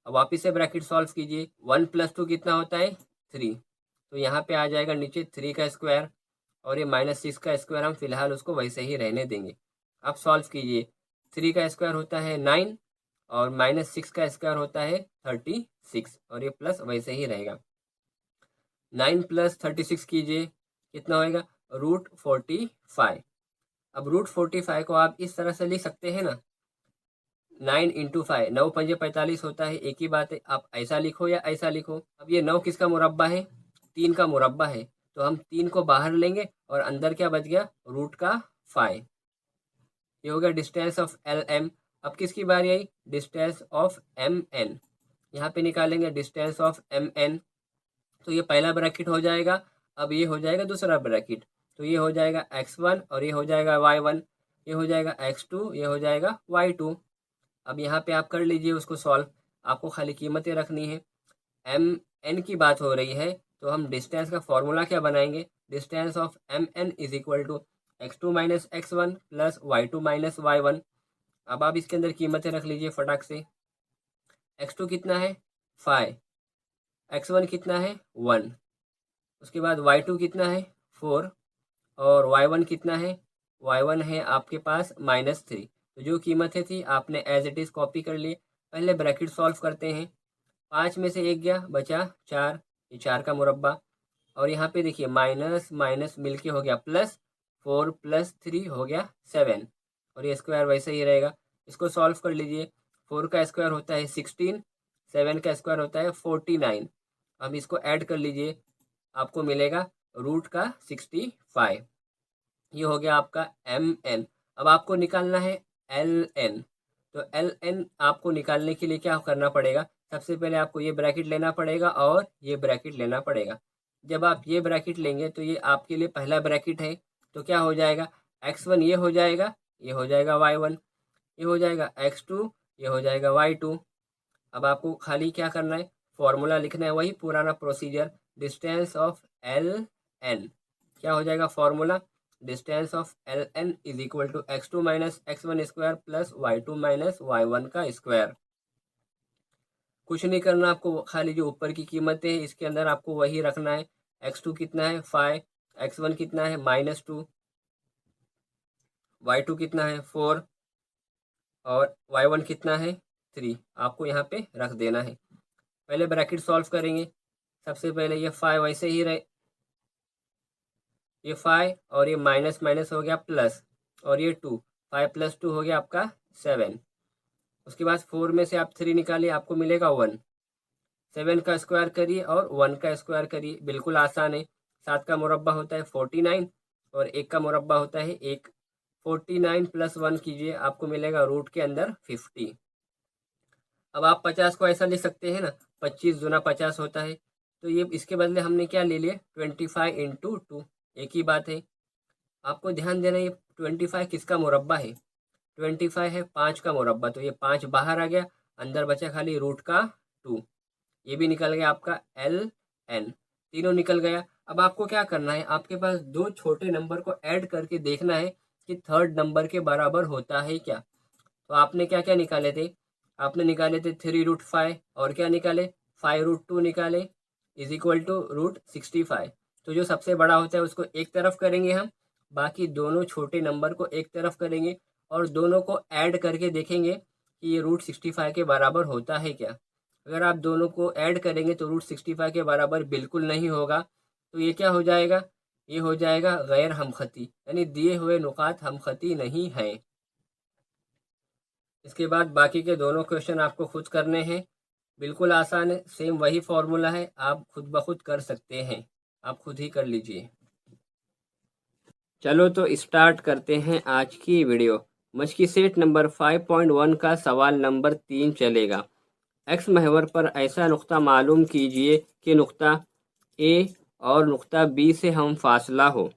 अब वापिस से ब्रैकेट सॉल्व कीजिए, 1 + 2 कितना होता है 3, तो यहाँ पे आ जाएगा नीचे 3 का स्क्वायर, और ये -6 का स्क्वायर हम फिलहाल उसको वैसे ही रहने देंगे। अब सॉल्व कीजिए, 3 का स्क्वायर होता है 9 और -6 का स्क्वायर होता है 36, और ये प्लस वैसे ही रहेगा। 9 + 36 कीजिए, कितना होएगा √45। अब √45 को आप इस तरह से लिख सकते हैं ना, 9 × 5, 9 × 5 45 होता है, एक ही बात है, आप ऐसा लिखो या ऐसा लिखो। अब ये 9 किसका मुरब्बा है, 3 का मुरब्बा है, तो हम 3 को बाहर लेंगे और अंदर क्या बच गया √5। ये हो गया डिस्टेंस ऑफ एल एम। अब किसकी बारी आई, डिस्टेंस ऑफ एम एन। यहाँ पे निकालेंगे डिस्टेंस ऑफ एम एन, तो ये पहला ब्रैकेट हो जाएगा। अब ये हो जाएगा दूसरा ब्रैकेट, तो ये हो जाएगा x1 और ये हो जाएगा y1, ये हो जाएगा x2, ये हो जाएगा y2। अब यहाँ पे आप कर लीजिए उसको सॉल्व, आपको खाली कीमतें रखनी है। एम एन की बात हो रही है तो हम डिस्टेंस का फॉर्मूला क्या बनाएंगे, distance of M N is equal to x2 minus x1 plus y2 minus y1। अब आप इसके अंदर कीमतें रख लीजिए फटाक से, x2 कितना है 5, x1 कितना है 1, उसके बाद y2 कितना है 4, और y1 कितना है, y1 है आपके पास -3। तो जो कीमतें थी आपने एज इट इज़ कॉपी कर लिए। पहले ब्रैकेट सॉल्व करते हैं, 5 में से 1 गया बचा 4, ये 4 का मुरब्बा, और यहाँ पे देखिए माइनस माइनस मिलके हो गया प्लस, 4 + 3 हो गया 7, और ये स्क्वायर वैसे ही रहेगा। इसको सॉल्व कर लीजिए, 4 का स्क्वायर होता है 16, 7 का स्क्वायर होता है 49। अब इसको ऐड कर लीजिए, आपको मिलेगा √65। ये हो गया आपका एम एन। अब आपको निकालना है एल एन, तो एल एन आपको निकालने के लिए क्या करना पड़ेगा, सबसे पहले आपको ये ब्रैकेट लेना पड़ेगा और ये ब्रैकेट लेना पड़ेगा। जब आप ये ब्रैकेट लेंगे तो ये आपके लिए पहला ब्रैकेट है, तो क्या हो जाएगा x1 ये हो जाएगा, ये हो जाएगा y1, ये हो जाएगा x2, ये हो जाएगा y2। अब आपको खाली क्या करना है, फॉर्मूला लिखना है, वही पुराना procedure, distance of L N. क्या हो जाएगा formula, distance of L N is equal to x2 minus x1 square plus y2 minus y1 का स्क्वायर। कुछ नहीं करना आपको, खाली जो ऊपर की कीमतें हैं इसके अंदर आपको वही रखना है। x2 कितना है 5, x1 कितना है -2, y2 कितना है 4, और y1 कितना है 3, आपको यहाँ पे रख देना है। पहले ब्रैकेट सॉल्व करेंगे, सबसे पहले ये 5 वैसे ही रहे, ये 5 और ये माइनस माइनस हो गया प्लस, और ये 2, 5 + 2 हो गया आपका 7। उसके बाद 4 में से आप 3 निकालिए, आपको मिलेगा 1। 7 का स्क्वायर करिए और 1 का स्क्वायर करिए, बिल्कुल आसान है। 7 का मुरब्बा होता है 49 और 1 का मुरब्बा होता है 1। 49 + 1 कीजिए, आपको मिलेगा रूट के अंदर 50। अब आप 50 को ऐसा लिख सकते हैं ना, 25 दूना 50 होता है, तो ये इसके बदले हमने क्या ले लिया 25 × 2, एक ही बात है। आपको ध्यान देना ये 25 किसका मुरब्बा है, 25 है 5 का मुरब्बा, तो ये 5 बाहर आ गया, अंदर बचा खाली √2। ये भी निकल गया आपका एल एन, तीनों निकल गया। अब आपको क्या करना है, आपके पास दो छोटे नंबर को ऐड करके देखना है कि थर्ड नंबर के बराबर होता है क्या। तो आपने क्या क्या निकाले थे, आपने निकाले थे 3√5, और क्या निकाले 5√2 निकाले, इज इक्वल टू √65। तो जो सबसे बड़ा होता है उसको एक तरफ करेंगे हम, बाकी दोनों छोटे नंबर को एक तरफ करेंगे और दोनों को ऐड करके देखेंगे कि ये √65 के बराबर होता है क्या। अगर आप दोनों को ऐड करेंगे तो √65 के बराबर बिल्कुल नहीं होगा। तो ये क्या हो जाएगा, ये हो जाएगा गैर हमखती, यानी दिए हुए नुकात हमखती नहीं हैं। इसके बाद बाकी के दोनों क्वेश्चन आपको खुद करने हैं। बिल्कुल आसान है, सेम वही फॉर्मूला है, आप खुद ब खुद कर सकते हैं, आप खुद ही कर लीजिए। चलो तो स्टार्ट करते हैं आज की वीडियो। मशकी सेट नंबर 5.1 का सवाल नंबर 3 चलेगा। एक्स महवर पर ऐसा नुक्ता मालूम कीजिए कि नुक्ता ए और नुक्ता बी से हम फासला हो।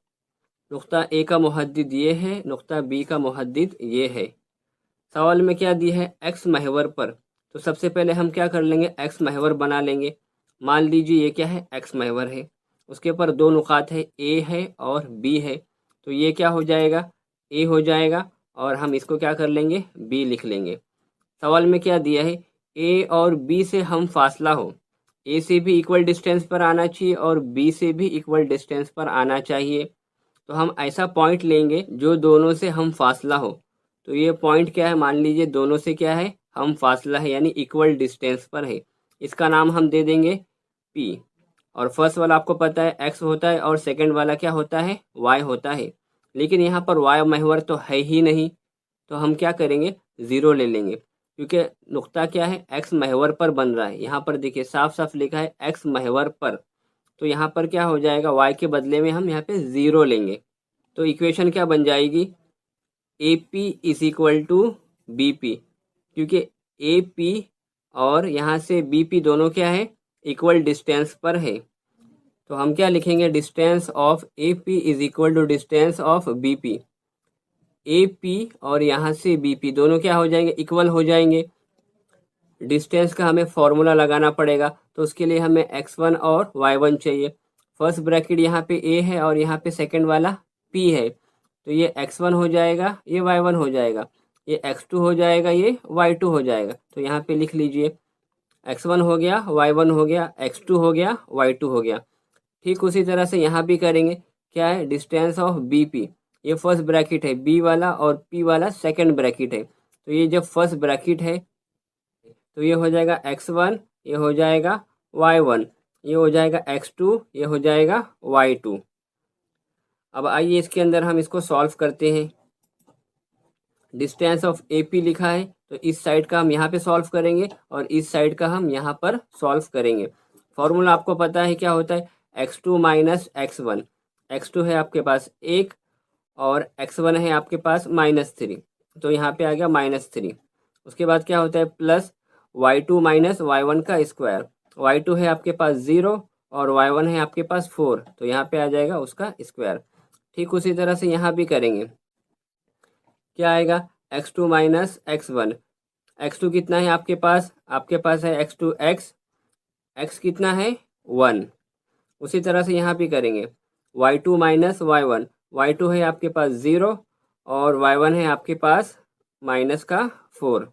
नुक्ता ए का मुहद्दिद ये है, नुक्ता बी का मुहद्दिद ये है। सवाल में क्या दिया है, एक्स महवर पर। तो सबसे पहले हम क्या कर लेंगे, एक्स महवर बना लेंगे। मान लीजिए ये क्या है, एक्स महवर है, उसके ऊपर दो नुकात है, ए है और बी है। तो ये क्या हो जाएगा, ए हो जाएगा, और हम इसको क्या कर लेंगे, बी लिख लेंगे। सवाल में क्या दिया है, ए और बी से हम फासला हो। ए से भी इक्वल डिस्टेंस पर आना चाहिए और बी से भी इक्वल डिस्टेंस पर आना चाहिए। तो हम ऐसा पॉइंट लेंगे जो दोनों से हम फासला हो। तो ये पॉइंट क्या है, मान लीजिए दोनों से क्या है, हम फासला है, यानी इक्वल डिस्टेंस पर है। इसका नाम हम दे देंगे पी। और फर्स्ट वाला आपको पता है एक्स होता है और सेकंड वाला क्या होता है, वाई होता है। लेकिन यहाँ पर वाई महवर तो है ही नहीं, तो हम क्या करेंगे, ज़ीरो ले लेंगे, क्योंकि नुक्ता क्या है, एक्स महवर पर बन रहा है। यहाँ पर देखिए साफ साफ लिखा है एक्स महवर पर। तो यहाँ पर क्या हो जाएगा, वाई के बदले में हम यहाँ पे ज़ीरो लेंगे। तो इक्वेशन क्या बन जाएगी, A P is equal to B P, क्योंकि ए पी और यहाँ से बी पी दोनों क्या है, इक्वल डिस्टेंस पर है। तो हम क्या लिखेंगे, distance of A P is equal to distance of B P. A P और यहाँ से बी पी दोनों क्या हो जाएंगे, इक्वल हो जाएंगे। डिस्टेंस का हमें फॉर्मूला लगाना पड़ेगा, तो उसके लिए हमें x1 और y1 चाहिए। फर्स्ट ब्रैकेट यहाँ पे a है और यहाँ पे सेकंड वाला p है। तो ये x1 हो जाएगा, ये y1 हो जाएगा, ये x2 हो जाएगा, ये y2 हो जाएगा। तो यहाँ पे लिख लीजिए x1 हो गया, y1 हो गया, x2 हो गया, y2 हो गया। ठीक उसी तरह से यहाँ भी करेंगे। क्या है, डिस्टेंस ऑफ बी पी, ये फर्स्ट ब्रैकेट है बी वाला और p वाला सेकंड ब्रैकेट है। तो ये जब फर्स्ट ब्रैकेट है तो ये हो जाएगा x1, ये हो जाएगा y1, ये हो जाएगा x2, ये हो जाएगा y2। अब आइए इसके अंदर हम इसको सॉल्व करते हैं। डिस्टेंस ऑफ ए पी लिखा है, तो इस साइड का हम यहाँ पे सॉल्व करेंगे और इस साइड का हम यहाँ पर सॉल्व करेंगे। फॉर्मूला आपको पता है क्या होता है, x2 माइनस x1। x2 है आपके पास 1 और x1 है आपके पास -3, तो यहाँ पे आ गया -3। उसके बाद क्या होता है, प्लस y2 माइनस y1 का स्क्वायर। y2 है आपके पास 0 और y1 है आपके पास 4, तो यहाँ पे आ जाएगा उसका स्क्वायर। ठीक उसी तरह से यहाँ भी करेंगे। क्या आएगा, x2 माइनस x1। x2 कितना है आपके पास, आपके पास है x2 x कितना है 1। उसी तरह से यहाँ भी करेंगे, y2 माइनस y1। y2 है आपके पास 0 और y1 है आपके पास -4।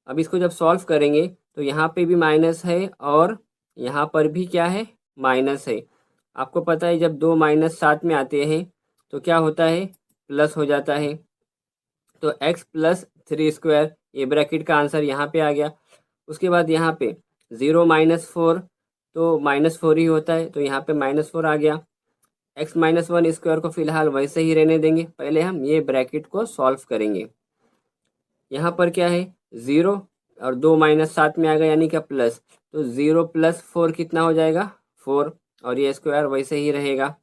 अब इसको जब सॉल्व करेंगे तो यहाँ पे भी माइनस है और यहाँ पर भी क्या है, माइनस है। आपको पता है जब दो माइनस साथ में आते हैं तो क्या होता है, प्लस हो जाता है। तो x प्लस 3 स्क्वायर, ये ब्रैकेट का आंसर यहाँ पे आ गया। उसके बाद यहाँ पे 0 -4, तो -4 ही होता है, तो यहाँ पे -4 आ गया। x माइनस 1 स्क्वायर को फिलहाल वैसे ही रहने देंगे, पहले हम ये ब्रैकेट को सॉल्व करेंगे। यहाँ पर क्या है, 0 और 2 माइनस साथ में आ गया, यानी क्या प्लस। तो 0 + 4 कितना हो जाएगा, 4, और ये स्क्वायर वैसे ही रहेगा।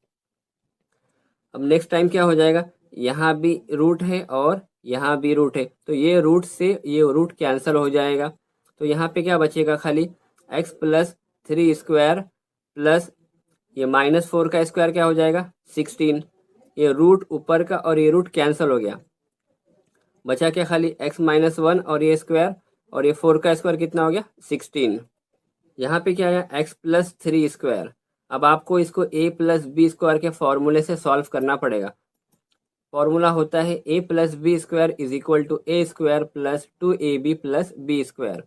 अब नेक्स्ट टाइम क्या हो जाएगा, यहाँ भी रूट है और यहाँ भी रूट है, तो ये रूट से ये रूट कैंसिल हो जाएगा। तो यहाँ पे क्या बचेगा, खाली x + 3 स्क्वायर प्लस ये -4 का स्क्वायर क्या हो जाएगा 16। ये रूट ऊपर का और ये रूट कैंसिल हो गया, बचा क्या, खाली x - 1 और ये स्क्वायर, और ये 4 का स्क्वायर कितना हो गया 16। यहाँ पे क्या आया, x + 3 स्क्वायर। अब आपको इसको a + b स्क्वायर के फॉर्मूले से सॉल्व करना पड़ेगा। फॉर्मूला होता है a + b square is equal to a square + 2ab + b square.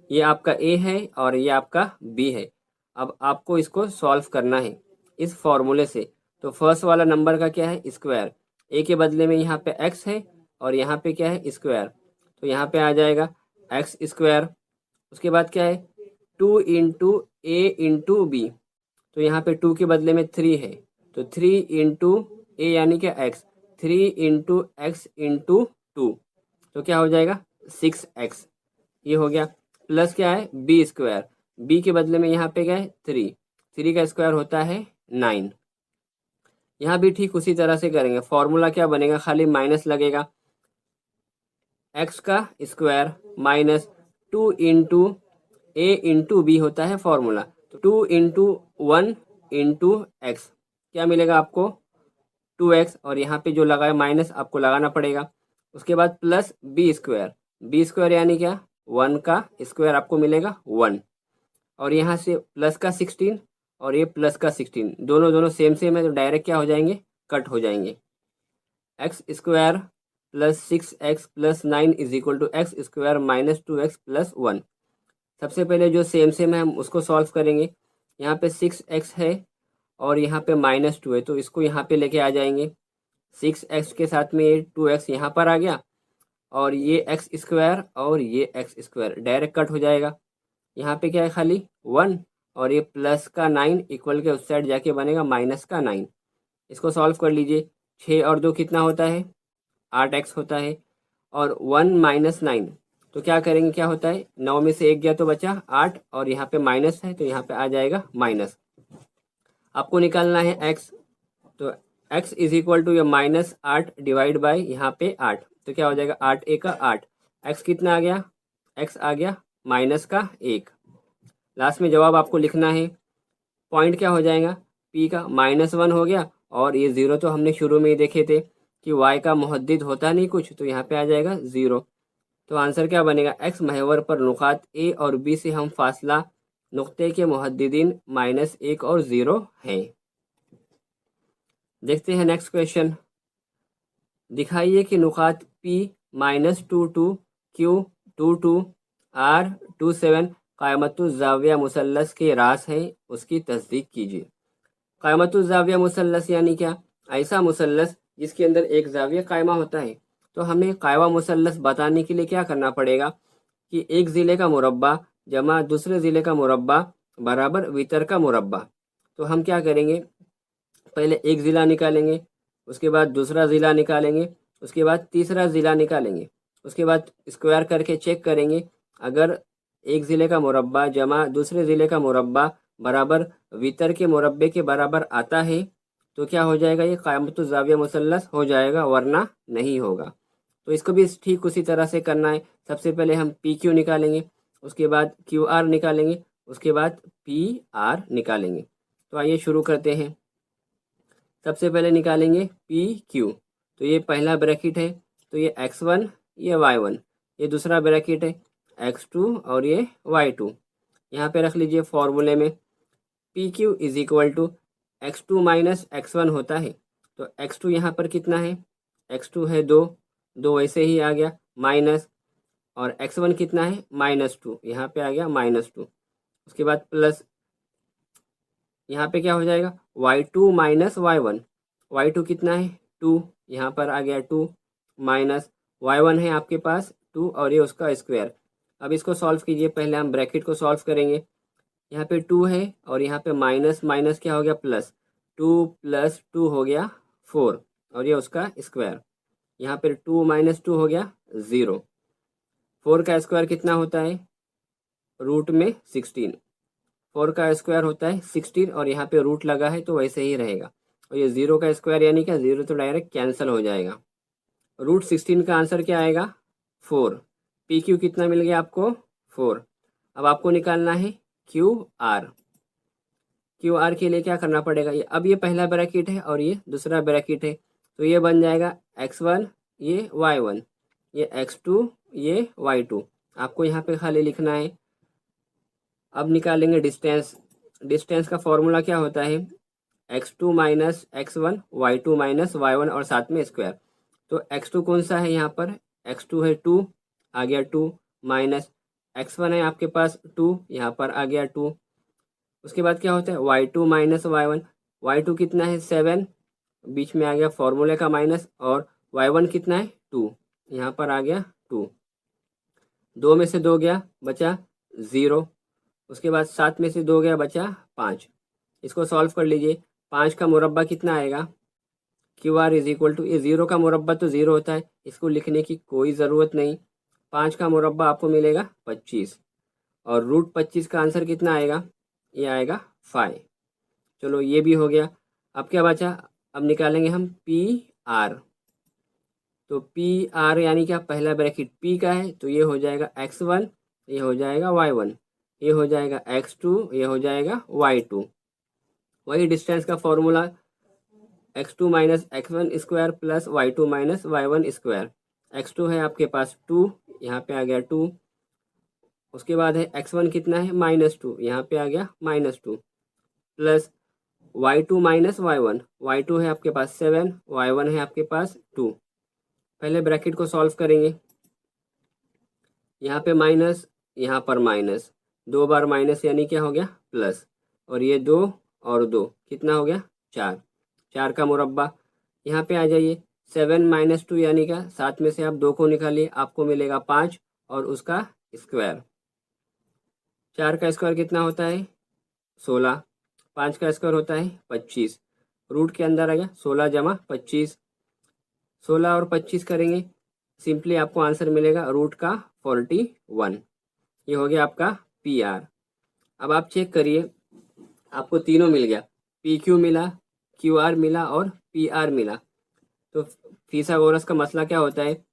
ये आपका a है और ये आपका b है। अब आपको इसको सॉल्व करना है इस फॉर्मूले से। तो फर्स्ट वाला नंबर का क्या है, स्क्वायर। a के बदले में यहाँ पे x है और यहाँ पे क्या है, स्क्वायर। तो यहाँ पे आ जाएगा एक्स स्क्वायर। उसके बाद क्या है 2 इंटू ए इंटू बी, तो यहाँ पे 2 के बदले में 3 है, तो 3 इंटू ए यानी क्या एक्स, 3 इंटू एक्स इंटू 2, तो क्या हो जाएगा 6x, ये हो गया। प्लस क्या है बी स्क्वायर, बी के बदले में यहाँ पे क्या है 3, 3 का स्क्वायर होता है 9। यहाँ भी ठीक उसी तरह से करेंगे, फॉर्मूला क्या बनेगा, खाली माइनस लगेगा, एक्स का स्क्वायर माइनस 2 इंटू ए इंटू बी होता है फॉर्मूला, तो 2 इंटू 1 इंटू एक्स, क्या मिलेगा आपको 2x, और यहाँ पे जो लगा है माइनस आपको लगाना पड़ेगा। उसके बाद प्लस बी स्क्वायर यानी क्या 1 का स्क्वायर आपको मिलेगा 1, और यहाँ से प्लस का 16 और ये प्लस का 16, दोनों दोनों सेम सेम है, तो डायरेक्ट क्या हो जाएंगे कट हो जाएंगे। X square plus 6x plus 9 is equal to X square minus 2x plus 1। सबसे पहले जो सेम सेम है हम उसको सॉल्व करेंगे। यहाँ पे 6x है और यहाँ पे माइनस 2 है, तो इसको यहाँ पे लेके आ जाएंगे। 6x के साथ में ये 2x यहाँ पर आ गया, और ये एक्स स्क्वायर और ये एक्स स्क्वायर डायरेक्ट कट हो जाएगा। यहाँ पे क्या है खाली 1, और ये प्लस का 9 इक्वल के उस साइड जाके बनेगा माइनस का 9। इसको सॉल्व कर लीजिए, 6 और 2 कितना होता है 8x होता है, और 1 माइनस 9, तो क्या करेंगे क्या होता है 9 में से 1 गया तो बचा 8, और यहाँ पे माइनस है तो यहाँ पे आ जाएगा माइनस। आपको निकालना है x, तो x इज इक्वल टू ये माइनस 8 डिवाइड बाई यहाँ पे 8, तो क्या हो जाएगा 8 एक का 8, x कितना आ गया, x आ गया माइनस का 1। लास्ट में जवाब आपको लिखना है, पॉइंट क्या हो जाएगा p का -1 हो गया, और ये 0 तो हमने शुरू में ही देखे थे कि y का मुहद्दिद होता नहीं कुछ, तो यहाँ पे आ जाएगा 0। तो आंसर क्या बनेगा, x महवर पर नुकात a और b से हम फासला नुक्ते के मुहद्दिदीन -1 और 0 हैं। देखते हैं नेक्स्ट क्वेश्चन। दिखाइए कि नुकात p -22 q 22 r 27 क़ायमतुज़्ज़ाविया मुसल्लस के रास हैं, उसकी तस्दीक कीजिए। क़ायमतुज़्ज़ाविया मुसल्लस यानी क्या, ऐसा मुसल्लस जिसके अंदर एक जाविया कायमा होता है। तो हमें कायमा मुसल्लस बताने के लिए क्या करना पड़ेगा कि एक ज़िले का मुरब्बा जमा दूसरे ज़िले का मुरब्बा बराबर वितर का मुरब्बा। तो हम क्या करेंगे, पहले एक ज़िला निकालेंगे, उसके बाद दूसरा ज़िला निकालेंगे, उसके बाद तीसरा ज़िला निकालेंगे, उसके बाद स्क्वायर करके चेक करेंगे, अगर एक ज़िले का मुरब्बा जमा दूसरे ज़िले का मुरब्बा बराबर वितर के मुरब्बे के बराबर आता है, तो क्या हो जाएगा, ये क़ायमतुज़्ज़ाविया मुसल्लस हो जाएगा, वरना नहीं होगा। तो इसको भी ठीक उसी तरह से करना है। सबसे पहले हम पी क्यू निकालेंगे, उसके बाद क्यू आर निकालेंगे, उसके बाद पी आर निकालेंगे। तो आइए शुरू करते हैं। सबसे पहले निकालेंगे पी क्यू, तो ये पहला ब्रैकेट है, तो ये x1 ये y1, ये दूसरा ब्रैकेट है x2 और ये y2। यहाँ पे रख लीजिए फॉर्मूले में, P Q is equal to x2 minus x1 होता है। तो x2 यहाँ पर कितना है, x2 है 2, 2 वैसे ही आ गया माइनस, और x1 कितना है -2, यहाँ पे आ गया -2। उसके बाद प्लस, यहाँ पे क्या हो जाएगा y2 माइनस y1, y2 कितना है 2, यहाँ पर आ गया 2, माइनस y1 है आपके पास 2 और ये उसका स्क्वायर। अब इसको सॉल्व कीजिए, पहले हम ब्रैकेट को सॉल्व करेंगे। यहाँ पे 2 है और यहाँ पे माइनस माइनस क्या हो गया प्लस, 2 प्लस 2 हो गया 4, और ये उसका स्क्वायर। यहाँ पे 2 माइनस 2 हो गया 0। 4 का स्क्वायर कितना होता है रूट में 16, 4 का स्क्वायर होता है 16, और यहाँ पे रूट लगा है तो वैसे ही रहेगा। और ये 0 का स्क्वायर यानी क्या 0 तो डायरेक्ट कैंसिल हो जाएगा। रूट 16 का आंसर क्या आएगा 4। पी क्यू कितना मिल गया आपको 4। अब आपको निकालना है क्यू आर। क्यू आर के लिए क्या करना पड़ेगा, ये अब ये पहला ब्रैकेट है और ये दूसरा ब्रैकेट है, तो ये बन जाएगा x1 ये y1, ये x2 ये y2। आपको यहाँ पे खाली लिखना है। अब निकालेंगे डिस्टेंस। डिस्टेंस का फॉर्मूला क्या होता है x2 minus x1 y2 minus y1 और साथ में स्क्वायर। तो x2 कौन सा है यहाँ पर, x2 है 2, आ गया 2, माइनस x1 है आपके पास 2, यहाँ पर आ गया 2। उसके बाद क्या होता है y2 माइनस y1, y2 कितना है 7, बीच में आ गया फॉर्मूले का माइनस, और y1 कितना है 2, यहाँ पर आ गया 2। 2 में से 2 गया बचा 0, उसके बाद 7 में से 2 गया बचा 5। इसको सॉल्व कर लीजिए। 5 का मुरब्बा कितना आएगा? Q R is equal to, ये 0 का मुरब्बा तो 0 होता है, इसको लिखने की कोई ज़रूरत नहीं। 5 का मुरब्बा आपको मिलेगा 25, और रूट 25 का आंसर कितना आएगा? ये आएगा 5। चलो ये भी हो गया। अब क्या बचा? अब निकालेंगे हम पी आर। तो पी आर यानी क्या? पहला ब्रैकेट पी का है तो ये हो जाएगा x1, ये हो जाएगा y1, ये हो जाएगा x2, ये हो जाएगा y2। वही डिस्टेंस का formula x2 minus x1 square plus y2 minus y1 square. x2 है आपके पास 2, यहाँ पे आ गया 2। उसके बाद है x1 कितना है? -2, यहाँ पे आ गया -2, plus y2 minus y1। y2 है आपके पास 7, y1 है आपके पास 2। पहले ब्रैकेट को सॉल्व करेंगे। यहाँ पे माइनस, यहाँ पर माइनस, 2 बार माइनस यानी क्या हो गया? प्लस, और ये 2 और 2 कितना हो गया? 4। 4 का मुरब्बा। यहाँ पे आ जाइए। 7 माइनस 2 यानी क्या? 7 में से आप 2 को निकालिए, आपको मिलेगा 5 और उसका स्क्वायर। 4 का स्क्वायर कितना होता है? 16। 5 का स्क्वायर होता है 25। रूट के अंदर आ गया 16 जमा 25। 16 और 25 करेंगे, सिंपली आपको आंसर मिलेगा रूट का 41। ये हो गया आपका पी आर। अब आप चेक करिए, आपको तीनों मिल गया, पी क्यू मिला, क्यू आर मिला और पी आर मिला। तो फिथागोरस का मसला क्या होता है?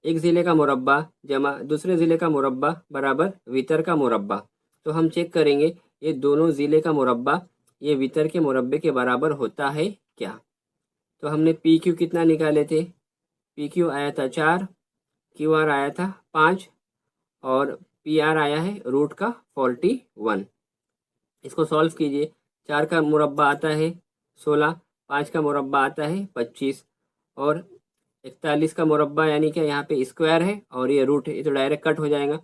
एक ज़िले का मुरब्बा जमा दूसरे ज़िले का मुरब्बा बराबर वितर का मुरब्बा। तो हम चेक करेंगे ये दोनों ज़िले का मुरब्बा ये वितर के मुरब्बे के बराबर होता है क्या? तो हमने पी क्यू कितना निकाले थे? पी क्यू आया था 4, क्यू आर आया था 5 और पी आर आया है रूट का 41। इसको सॉल्व कीजिए। 4 का मुरब्बा आता है 16, 5 का मुरब्बा आता है 25 और 41 का मुरब्बा यानी कि यहाँ पे स्क्वायर है और ये रूट है, ये तो डायरेक्ट कट हो जाएगा।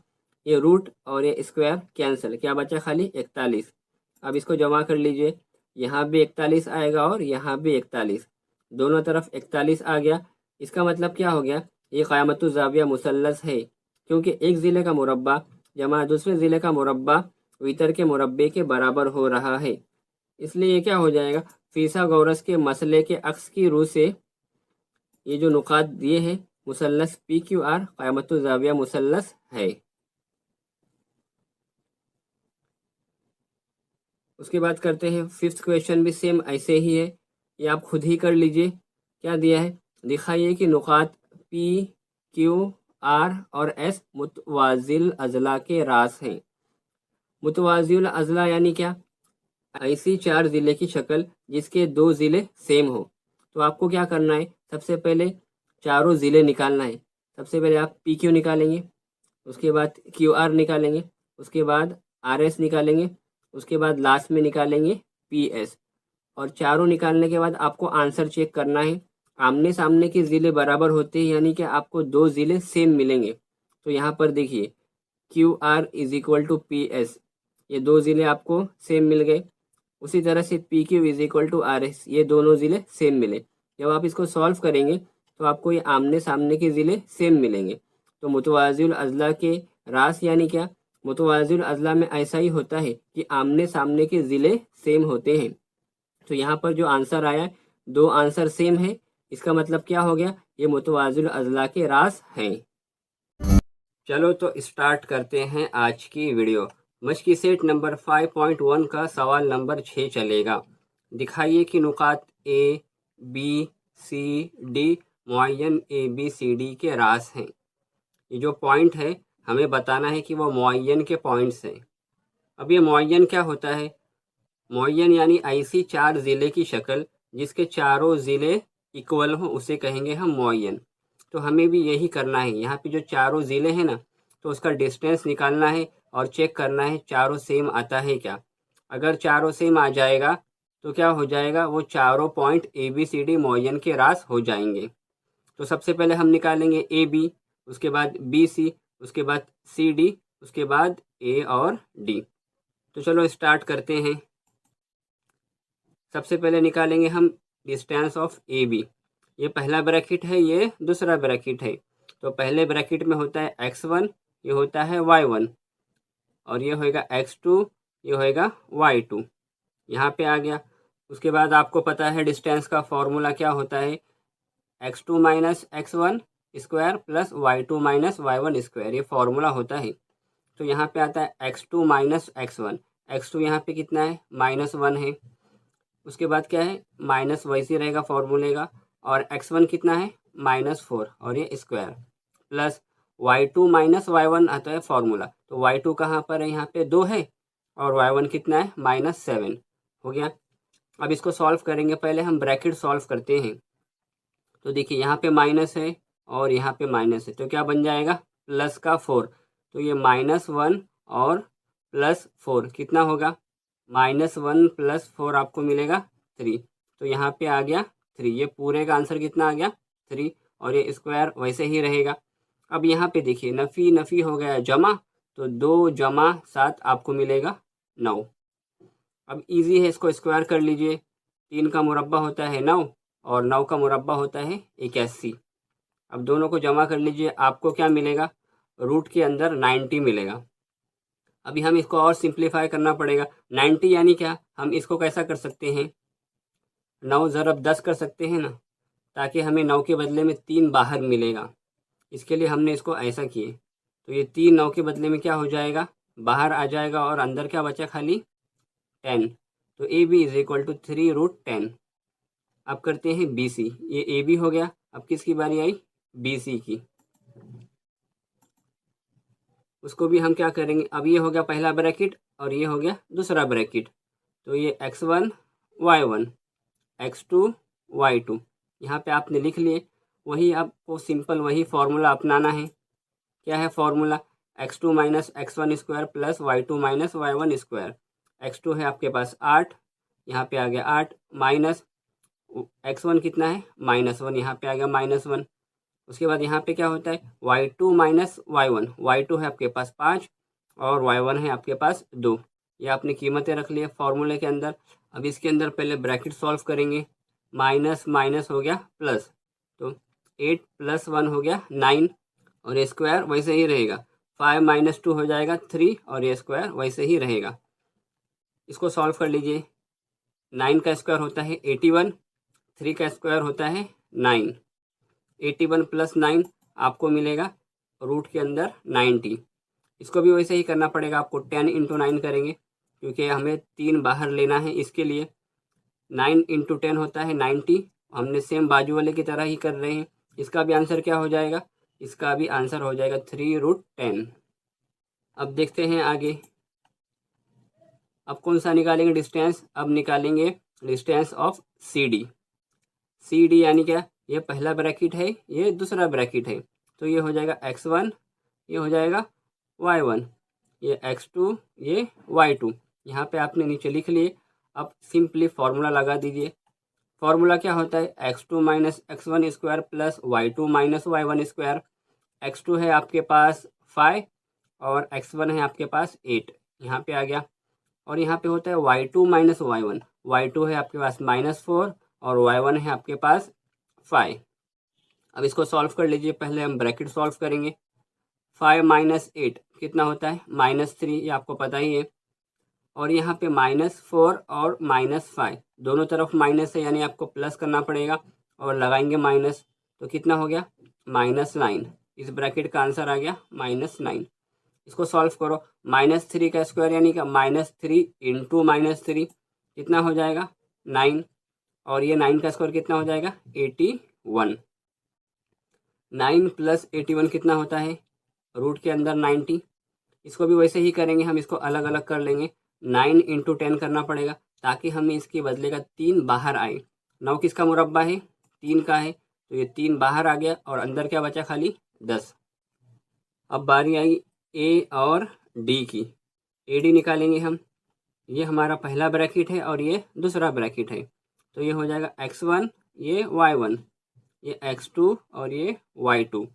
ये रूट और ये स्क्वायर कैंसिल, क्या बचा? खाली 41। अब इसको जमा कर लीजिए। यहाँ भी 41 आएगा और यहाँ भी 41, दोनों तरफ 41 आ गया। इसका मतलब क्या हो गया? ये क़यामतुज़ ज़ाविया मुसल्लस है, क्योंकि एक ज़िले का मुरब्बा जमा दूसरे ज़िले का मुरब्बा वितर के मुरब्बे के बराबर हो रहा है। इसलिए ये क्या हो जाएगा? फिथागोरस के मसले के अक्स की रूह से ये जो नुकात दिए हैं, मुसल्लस पी क्यू आर क़यामतुज़ ज़ाविया मुसल्लस है। उसके बाद करते हैं फिफ्थ क्वेश्चन, भी सेम ऐसे ही है, ये आप खुद ही कर लीजिए। क्या दिया है? दिखाइए कि नुकात पी क्यू आर और एस मुतवाज़िल अज़ला के रास हैं। मुतवाज़िल अज़ला यानी क्या? ऐसी 4 ज़िले की शक्ल जिसके 2 ज़िले सेम हो। तो आपको क्या करना है? सबसे पहले चारों ज़िले निकालना है। सबसे पहले आप पी क्यू निकालेंगे, उसके बाद क्यू आर निकालेंगे, उसके बाद आर एस निकालेंगे, उसके बाद लास्ट में निकालेंगे पी एस। और चारों निकालने के बाद आपको आंसर चेक करना है। आमने सामने के ज़िले बराबर होते हैं, यानी कि आपको 2 ज़िले सेम मिलेंगे। तो यहाँ पर देखिए Q R is equal to P S, ये 2 ज़िले आपको सेम मिल गए। उसी तरह से P Q is equal to R S, ये दोनों ज़िले सेम मिले। जब आप इसको सॉल्व करेंगे तो आपको ये आमने सामने के ज़िले सेम मिलेंगे। तो मुतवाज़िल अज़ला के रास यानी क्या? मुतवाज़िल अज़ला में ऐसा ही होता है कि आमने सामने के ज़िले सेम होते हैं। तो यहाँ पर जो आंसर आया, 2 आंसर सेम है, इसका मतलब क्या हो गया? ये मुतवाज़िल अज़ला के रास हैं। चलो तो स्टार्ट करते हैं आज की वीडियो। मश्की सेट नंबर 5.1 का सवाल नंबर 6 चलेगा। दिखाइए कि नुकात ए बी सी डी मुअय्यन ए बी सी डी के रास हैं। ये जो पॉइंट है हमें बताना है कि वो मुअय्यन के पॉइंट्स हैं। अब ये मुअय्यन क्या होता है? मुअय्यन यानी ऐसी 4 ज़िले की शक्ल जिसके चारों ज़िले इक्वल हों, उसे कहेंगे हम मुअय्यन। तो हमें भी यही करना है। यहाँ पे जो चारों ज़िले हैं ना, तो उसका डिस्टेंस निकालना है और चेक करना है चारों सेम आता है क्या। अगर चारों सेम आ जाएगा तो क्या हो जाएगा? वो चारों point A B C D मुअय्यन के रास हो जाएंगे। तो सबसे पहले हम निकालेंगे ए बी, उसके बाद बी सी, उसके बाद सी डी, उसके बाद ए और डी। तो चलो स्टार्ट करते हैं। सबसे पहले निकालेंगे हम डिस्टेंस ऑफ ए बी। ये पहला ब्रैकेट है, ये दूसरा ब्रैकेट है। तो पहले ब्रैकेट में होता है x1, ये होता है y1 और ये होएगा x2, ये होएगा y2। यहाँ पे आ गया। उसके बाद आपको पता है डिस्टेंस का फॉर्मूला क्या होता है, x2 minus x1 square plus y2 minus y1 square, ये फॉर्मूला होता है। तो यहाँ पे आता है x2 माइनस x1, x2 यहाँ पे कितना है, -1 है। उसके बाद क्या है, माइनस वैसे रहेगा फॉर्मूले का, और x1 कितना है, -4 और ये square, plus y2 minus y1 आता है फॉर्मूला। तो y2 कहाँ पर है, यहाँ पे 2 है, और y1 कितना है, -7 हो गया। अब इसको सॉल्व करेंगे, पहले हम ब्रैकेट सॉल्व करते हैं। तो देखिए यहाँ पे माइनस है और यहाँ पे माइनस है, तो क्या बन जाएगा, प्लस का 4। तो ये -1 और +4 कितना होगा, -1 + 4 आपको मिलेगा 3। तो यहाँ पे आ गया 3, ये पूरे का आंसर कितना आ गया, 3, और ये स्क्वायर वैसे ही रहेगा। अब यहाँ पे देखिए नफ़ी नफ़ी हो गया जमा, तो 2 जमा 7 आपको मिलेगा 9। अब इजी है, इसको स्क्वायर कर लीजिए। 3 का मुरब्बा होता है 9 और 9 का मुरब्बा होता है 81। अब दोनों को जमा कर लीजिए, आपको क्या मिलेगा, रूट के अंदर 90 मिलेगा। अभी हम इसको और सिंप्लीफाई करना पड़ेगा। 90 यानी क्या, हम इसको कैसा कर सकते हैं, 9 ज़रब 10 कर सकते हैं ना, ताकि हमें 9 के बदले में 3 बाहर मिलेगा। इसके लिए हमने इसको ऐसा किए। तो ये 3 9 के बदले में क्या हो जाएगा, बाहर आ जाएगा, और अंदर क्या बचा, खाली 10। तो A B is equal to 3√10। अब करते हैं बी सी, ये ए बी हो गया। अब किसकी बारी आई, बी सी की। उसको भी हम क्या करेंगे, अब ये हो गया पहला ब्रैकेट और ये हो गया दूसरा ब्रैकेट। तो ये x1 y1 x2 y2 यहाँ पे आपने लिख लिए। वही आपको सिंपल वही फार्मूला अपनाना है। क्या है formula, x2 minus x1 square plus y2 minus y1 square. x2 है आपके पास 8, यहाँ पे आ गया 8, माइनस x1 कितना है, -1, यहाँ पे आ गया -1। उसके बाद यहाँ पे क्या होता है, y2 माइनस y1, y2 है आपके पास 5 और y1 है आपके पास 2। ये आपने कीमतें रख ली है फॉर्मूले के अंदर। अब इसके अंदर पहले ब्रैकेट सॉल्व करेंगे। माइनस माइनस हो गया प्लस, तो 8 + 1 हो गया 9, और ये स्क्वायर वैसे ही रहेगा। 5 - 2 हो जाएगा 3, और ये स्क्वायर वैसे ही रहेगा। इसको सॉल्व कर लीजिए। 9 का स्क्वायर होता है 81, 3 का स्क्वायर होता है 9। 81 + 9 आपको मिलेगा रूट के अंदर 90। इसको भी वैसे ही करना पड़ेगा आपको, 10 × 9 करेंगे, क्योंकि हमें 3 बाहर लेना है। इसके लिए 9 × 10 होता है 90। हमने सेम बाजू वाले की तरह ही कर रहे हैं। इसका भी आंसर क्या हो जाएगा, इसका भी आंसर हो जाएगा 3√10। अब देखते हैं आगे, अब कौन सा निकालेंगे डिस्टेंस, अब निकालेंगे distance of C D. C D यानी क्या, ये पहला ब्रैकेट है, ये दूसरा ब्रैकेट है। तो ये हो जाएगा x1, ये हो जाएगा y1, ये x2, ये y2। यहाँ पे आपने नीचे लिख लिए। अब सिंपली फार्मूला लगा दीजिए। फार्मूला क्या होता है, x2 minus x1 square plus y2 minus y1 square. x2 है आपके पास 5 और x1 है आपके पास 8, यहाँ पे आ गया। और यहाँ पे होता है y2 माइनस y1, y2 है आपके पास -4 और y1 है आपके पास 5। अब इसको सॉल्व कर लीजिए। पहले हम ब्रैकेट सॉल्व करेंगे। 5 - 8 कितना होता है, -3, ये आपको पता ही है। और यहाँ पे -4 और -5 दोनों तरफ माइनस है, यानी आपको प्लस करना पड़ेगा और लगाएंगे माइनस। तो कितना हो गया, -9। इस ब्रैकेट का आंसर आ गया -9। इसको सॉल्व करो। -3 का स्क्वायर यानी कि -3 × -3 कितना हो जाएगा, 9, और ये 9 का स्क्वायर कितना हो जाएगा, 81। 9 + 81 कितना होता है, रूट के अंदर 90। इसको भी वैसे ही करेंगे, हम इसको अलग अलग कर लेंगे। 9 × 10 करना पड़ेगा, ताकि हमें इसके बदले का 3 बाहर आए। 9 किसका मुरब्बा है, 3 का है, तो ये 3 बाहर आ गया और अंदर क्या बचा, खाली 10। अब बारी आई ए और डी की। ए डी निकालेंगे हम। ये हमारा पहला ब्रैकेट है और ये दूसरा ब्रैकेट है। तो ये हो जाएगा x1, ये y1, ये x2 और ये y2।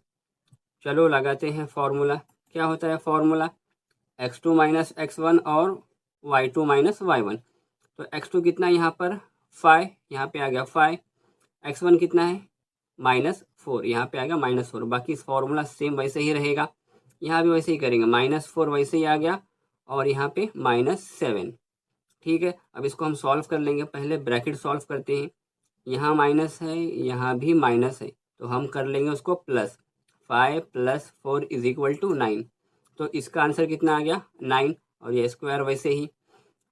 चलो लगाते हैं फॉर्मूला। क्या होता है फॉर्मूला, x2 माइनस x1 और y2 माइनस y1। तो x2 कितना यहाँ पर 5, यहाँ पे आ गया 5। x1 कितना है, -4, यहाँ पे आ गया -4। बाकी इस फॉर्मूला सेम वैसे ही रहेगा। यहाँ भी वैसे ही करेंगे, -4 वैसे ही आ गया और यहाँ पे -7। ठीक है, अब इसको हम सॉल्व कर लेंगे। पहले ब्रैकेट सॉल्व करते हैं। यहाँ माइनस है, यहाँ भी माइनस है, तो हम कर लेंगे उसको प्लस। 5 + 4 = 9। तो इसका आंसर कितना आ गया? 9। और ये स्क्वायर वैसे ही।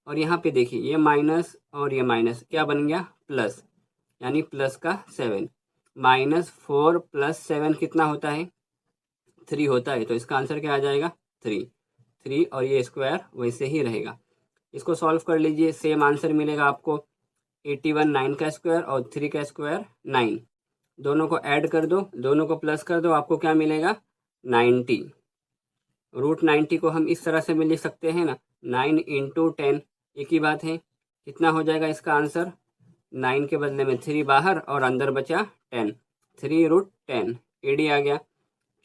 और यहाँ पे देखिए, ये माइनस और ये माइनस क्या बन गया? प्लस, यानी प्लस का 7। -4 + 7 कितना होता है? 3 होता है। तो इसका आंसर क्या आ जाएगा? 3 और ये स्क्वायर वैसे ही रहेगा। इसको सॉल्व कर लीजिए, सेम आंसर मिलेगा आपको। 81 9 का स्क्वायर और 3 का स्क्वायर 9। दोनों को ऐड कर दो, दोनों को प्लस कर दो, आपको क्या मिलेगा? 90। √90 को हम इस तरह से भी लिख सकते हैं ना, 9 × 10, एक ही बात है। कितना हो जाएगा इसका आंसर? 9 के बदले में 3 बाहर और अंदर बचा 10। 3√10 AD आ गया।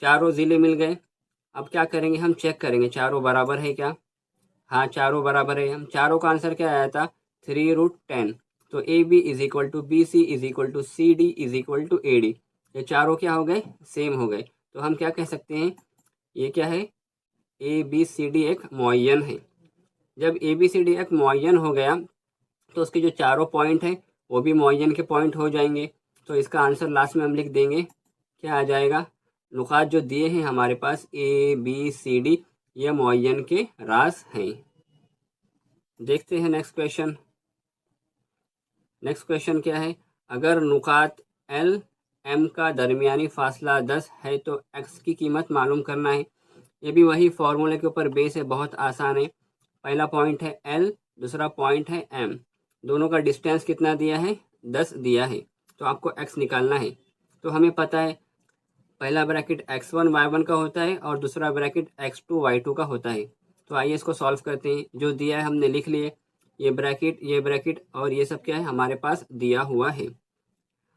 चारों ज़िले मिल गए। अब क्या करेंगे, हम चेक करेंगे चारों बराबर है क्या। हाँ, चारों बराबर है। हम चारों का आंसर क्या आया था? 3√10। तो AB = BC = CD = AD। ये चारों क्या हो गए? सेम हो गए। तो हम क्या कह सकते हैं? ये क्या है? ABCD एक मुअय्यन है। जब ABCD एक मुअय्यन हो गया तो उसके जो चारों पॉइंट हैं वो भी मुअय्यन के पॉइंट हो जाएंगे। तो इसका आंसर लास्ट में हम लिख देंगे, क्या आ जाएगा? नुकात जो दिए हैं हमारे पास ABCD, ये मुअय्यन के राज हैं। देखते हैं नेक्स्ट क्वेश्चन। नेक्स्ट क्वेश्चन क्या है? अगर नुकात L M का दरमियानी फासला 10 है तो x की कीमत मालूम करना है। ये भी वही फॉर्मूले के ऊपर बेस है, बहुत आसान है। पहला पॉइंट है L, दूसरा पॉइंट है M। दोनों का डिस्टेंस कितना दिया है? 10 दिया है। तो आपको x निकालना है। तो हमें पता है पहला ब्रैकेट x1 y1 का होता है और दूसरा ब्रैकेट x2 y2 का होता है। तो आइए इसको सॉल्व करते हैं। जो दिया है हमने लिख लिए, ये ब्रैकेट और ये सब क्या है? हमारे पास दिया हुआ है।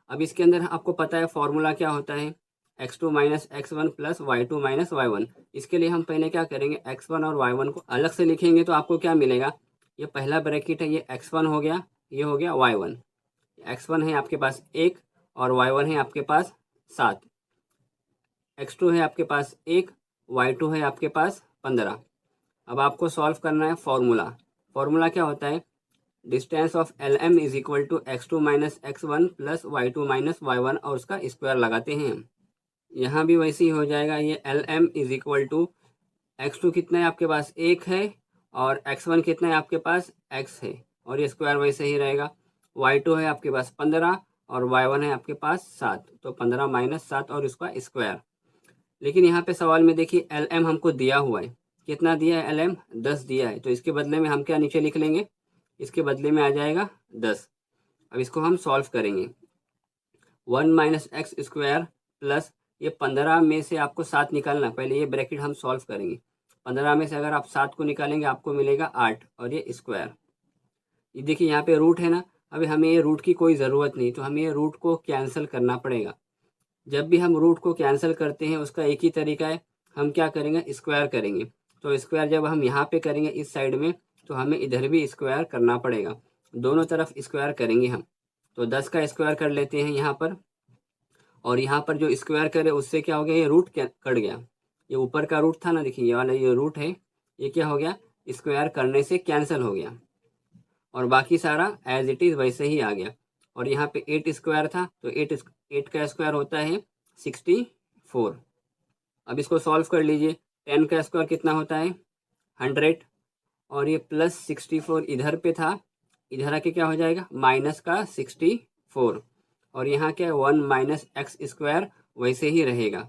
अब इसके अंदर आपको पता है फॉर्मूला क्या होता है? x2 - x1 + y2 - y1। इसके लिए हम पहले क्या करेंगे? x1 और y1 को अलग से लिखेंगे। तो आपको क्या मिलेगा? ये पहला ब्रैकेट है, ये x1 हो गया, ये हो गया y1। x1 है आपके पास 1 और y1 है आपके पास 7। x2 है आपके पास 1, y2 है आपके पास 15। अब आपको सॉल्व करना है फॉर्मूला। फॉर्मूला क्या होता है? Distance of LM = x2 - x1 + y2 - y1 और उसका स्क्वायर लगाते हैं हम। यहाँ भी वैसे ही हो जाएगा। ये LM = x2 कितना है आपके पास? 1 है और x1 कितना है आपके पास? x है और ये स्क्वायर वैसे ही रहेगा। y2 है आपके पास 15 और y1 है आपके पास 7। तो 15 - 7 और उसका स्क्वायर। लेकिन यहाँ पे सवाल में देखिए LM हमको दिया हुआ है। कितना दिया है? LM 10 दिया है। तो इसके बदले में हम क्या नीचे लिख लेंगे? इसके बदले में आ जाएगा 10। अब इसको हम सॉल्व करेंगे। 1 - x² प्लस ये 15 में से आपको 7 निकालना। पहले ये ब्रैकेट हम सॉल्व करेंगे। 15 में से अगर आप 7 को निकालेंगे आपको मिलेगा 8 और ये स्क्वायर। ये देखिए यहाँ पे रूट है ना, अभी हमें ये रूट की कोई ज़रूरत नहीं, तो हमें ये रूट को कैंसिल करना पड़ेगा। जब भी हम रूट को कैंसिल करते हैं उसका एक ही तरीका है, हम क्या करेंगे? स्क्वायर करेंगे। तो स्क्वायर जब हम यहाँ पे करेंगे इस साइड में, तो हमें इधर भी स्क्वायर करना पड़ेगा। दोनों तरफ स्क्वायर करेंगे हम। तो 10 का स्क्वायर कर लेते हैं यहाँ पर, और यहाँ पर जो स्क्वायर करे उससे क्या हो गया? ये रूट कट गया। ये ऊपर का रूट था ना, देखिए ये वाला ये रूट है, ये क्या हो गया? स्क्वायर करने से कैंसिल हो गया और बाकी सारा एज इट इज़ वैसे ही आ गया। और यहाँ पे 8 स्क्वायर था, तो 8 का स्क्वायर होता है 64। अब इसको सॉल्व कर लीजिए। 10 का स्क्वायर कितना होता है? 100 और ये प्लस 64 इधर पे था, इधर आके क्या हो जाएगा? माइनस का 64 और यहाँ क्या है? 1 - x² वैसे ही रहेगा।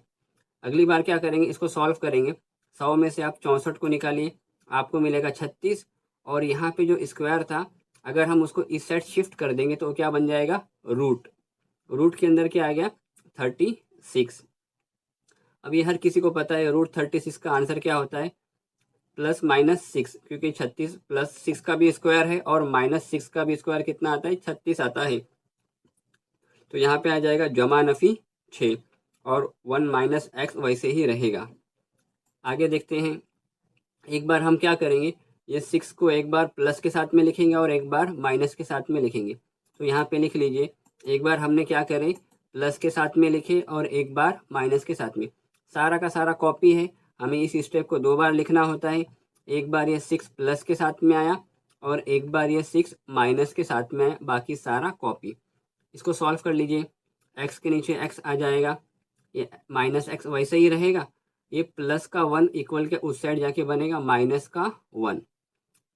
अगली बार क्या करेंगे? इसको सॉल्व करेंगे। 100 में से आप 64 को निकालिए, आपको मिलेगा 36 और यहाँ पे जो स्क्वायर था अगर हम उसको इस साइड शिफ्ट कर देंगे तो क्या बन जाएगा? रूट। रूट के अंदर क्या आ गया? 36। अब ये हर किसी को पता है √36 का आंसर क्या होता है? +-6, क्योंकि 36 + 6 का भी स्क्वायर है और -6 का भी स्क्वायर कितना आता है? 36 आता है। तो यहाँ पे आ जाएगा जमा नफ़ी 6 और 1 - x वैसे ही रहेगा। आगे देखते हैं। एक बार हम क्या करेंगे? ये 6 को एक बार प्लस के साथ में लिखेंगे और एक बार माइनस के साथ में लिखेंगे। तो यहाँ पे लिख लीजिए, एक बार हमने क्या करें? प्लस के साथ में लिखे और एक बार माइनस के साथ में। सारा का सारा कॉपी है। हमें इस स्टेप को 2 बार लिखना होता है। एक बार ये 6 प्लस के साथ में आया और एक बार ये 6 माइनस के साथ में आया, बाकी सारा कॉपी। इसको सॉल्व कर लीजिए, x के नीचे x आ जाएगा, ये माइनस x वैसे ही रहेगा, ये प्लस का 1 इक्वल के उस साइड जाके बनेगा माइनस का 1।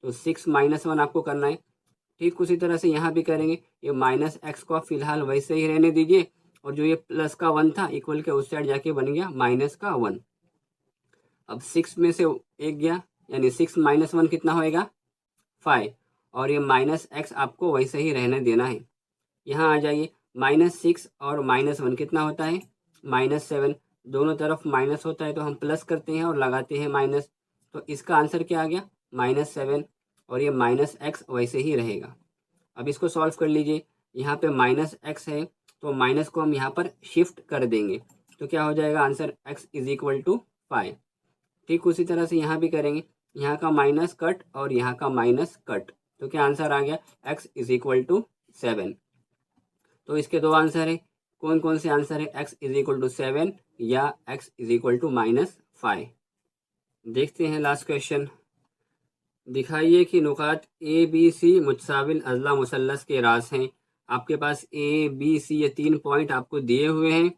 तो 6 माइनस 1 आपको करना है। ठीक उसी तरह से यहाँ भी करेंगे, ये माइनस एक्स को आप फिलहाल वैसे ही रहने दीजिए और जो ये प्लस का 1 था इक्वल के उस साइड जाके बन गया माइनस का 1। अब 6 में से एक गया, यानी 6 माइनस 1 कितना होएगा 5, और ये माइनस एक्स आपको वैसे ही रहने देना है। यहाँ आ जाइए, -6 और -1 कितना होता है -7, दोनों तरफ माइनस होता है तो हम प्लस करते हैं और लगाते हैं माइनस, तो इसका आंसर क्या आ गया -7, और ये -x वैसे ही रहेगा। अब इसको सॉल्व कर लीजिए, यहाँ पे -x है तो माइनस को हम यहाँ पर शिफ्ट कर देंगे, तो क्या हो जाएगा आंसर x = 5। ठीक उसी तरह से यहाँ भी करेंगे, यहाँ का माइनस कट और यहाँ का माइनस कट, तो क्या आंसर आ गया x = 7। तो इसके दो आंसर है, कौन कौन से आंसर है, x = 7 या x = -5। देखते हैं लास्ट क्वेश्चन। दिखाइए कि नुकात ए बी सी मुतसाविल अज़ला मुसल्लस के रास हैं। आपके पास ए बी सी ये 3 पॉइंट आपको दिए हुए हैं,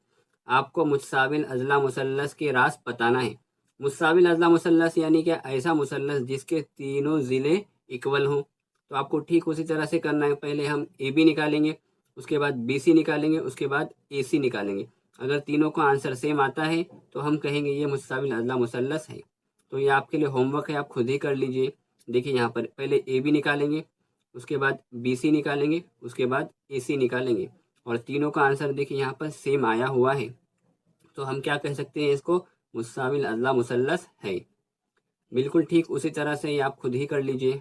आपको मुतसाविल अज़ला मुसल्लस के रास बताना है। मुतसाविल अज़ला मुसल्लस यानी क्या, ऐसा मुसल्लस जिसके तीनों ज़िले इक्वल हों। तो आपको ठीक उसी तरह से करना है, पहले हम ए बी निकालेंगे, उसके बाद बी सी निकालेंगे, उसके बाद ए सी निकालेंगे। अगर तीनों का आंसर सेम आता है तो हम कहेंगे ये मुतसाविल अज़ला मुसल्लस है। तो ये आपके लिए होमवर्क है, आप खुद ही कर लीजिए। देखिए यहाँ पर पहले ए बी निकालेंगे, उसके बाद बी सी निकालेंगे, उसके बाद ए सी निकालेंगे, और तीनों का आंसर देखिए यहाँ पर सेम आया हुआ है, तो हम क्या कह सकते हैं, इसको मुतसाविल अज़ला मुसल्लस है। बिल्कुल ठीक उसी तरह से ये आप खुद ही कर लीजिए।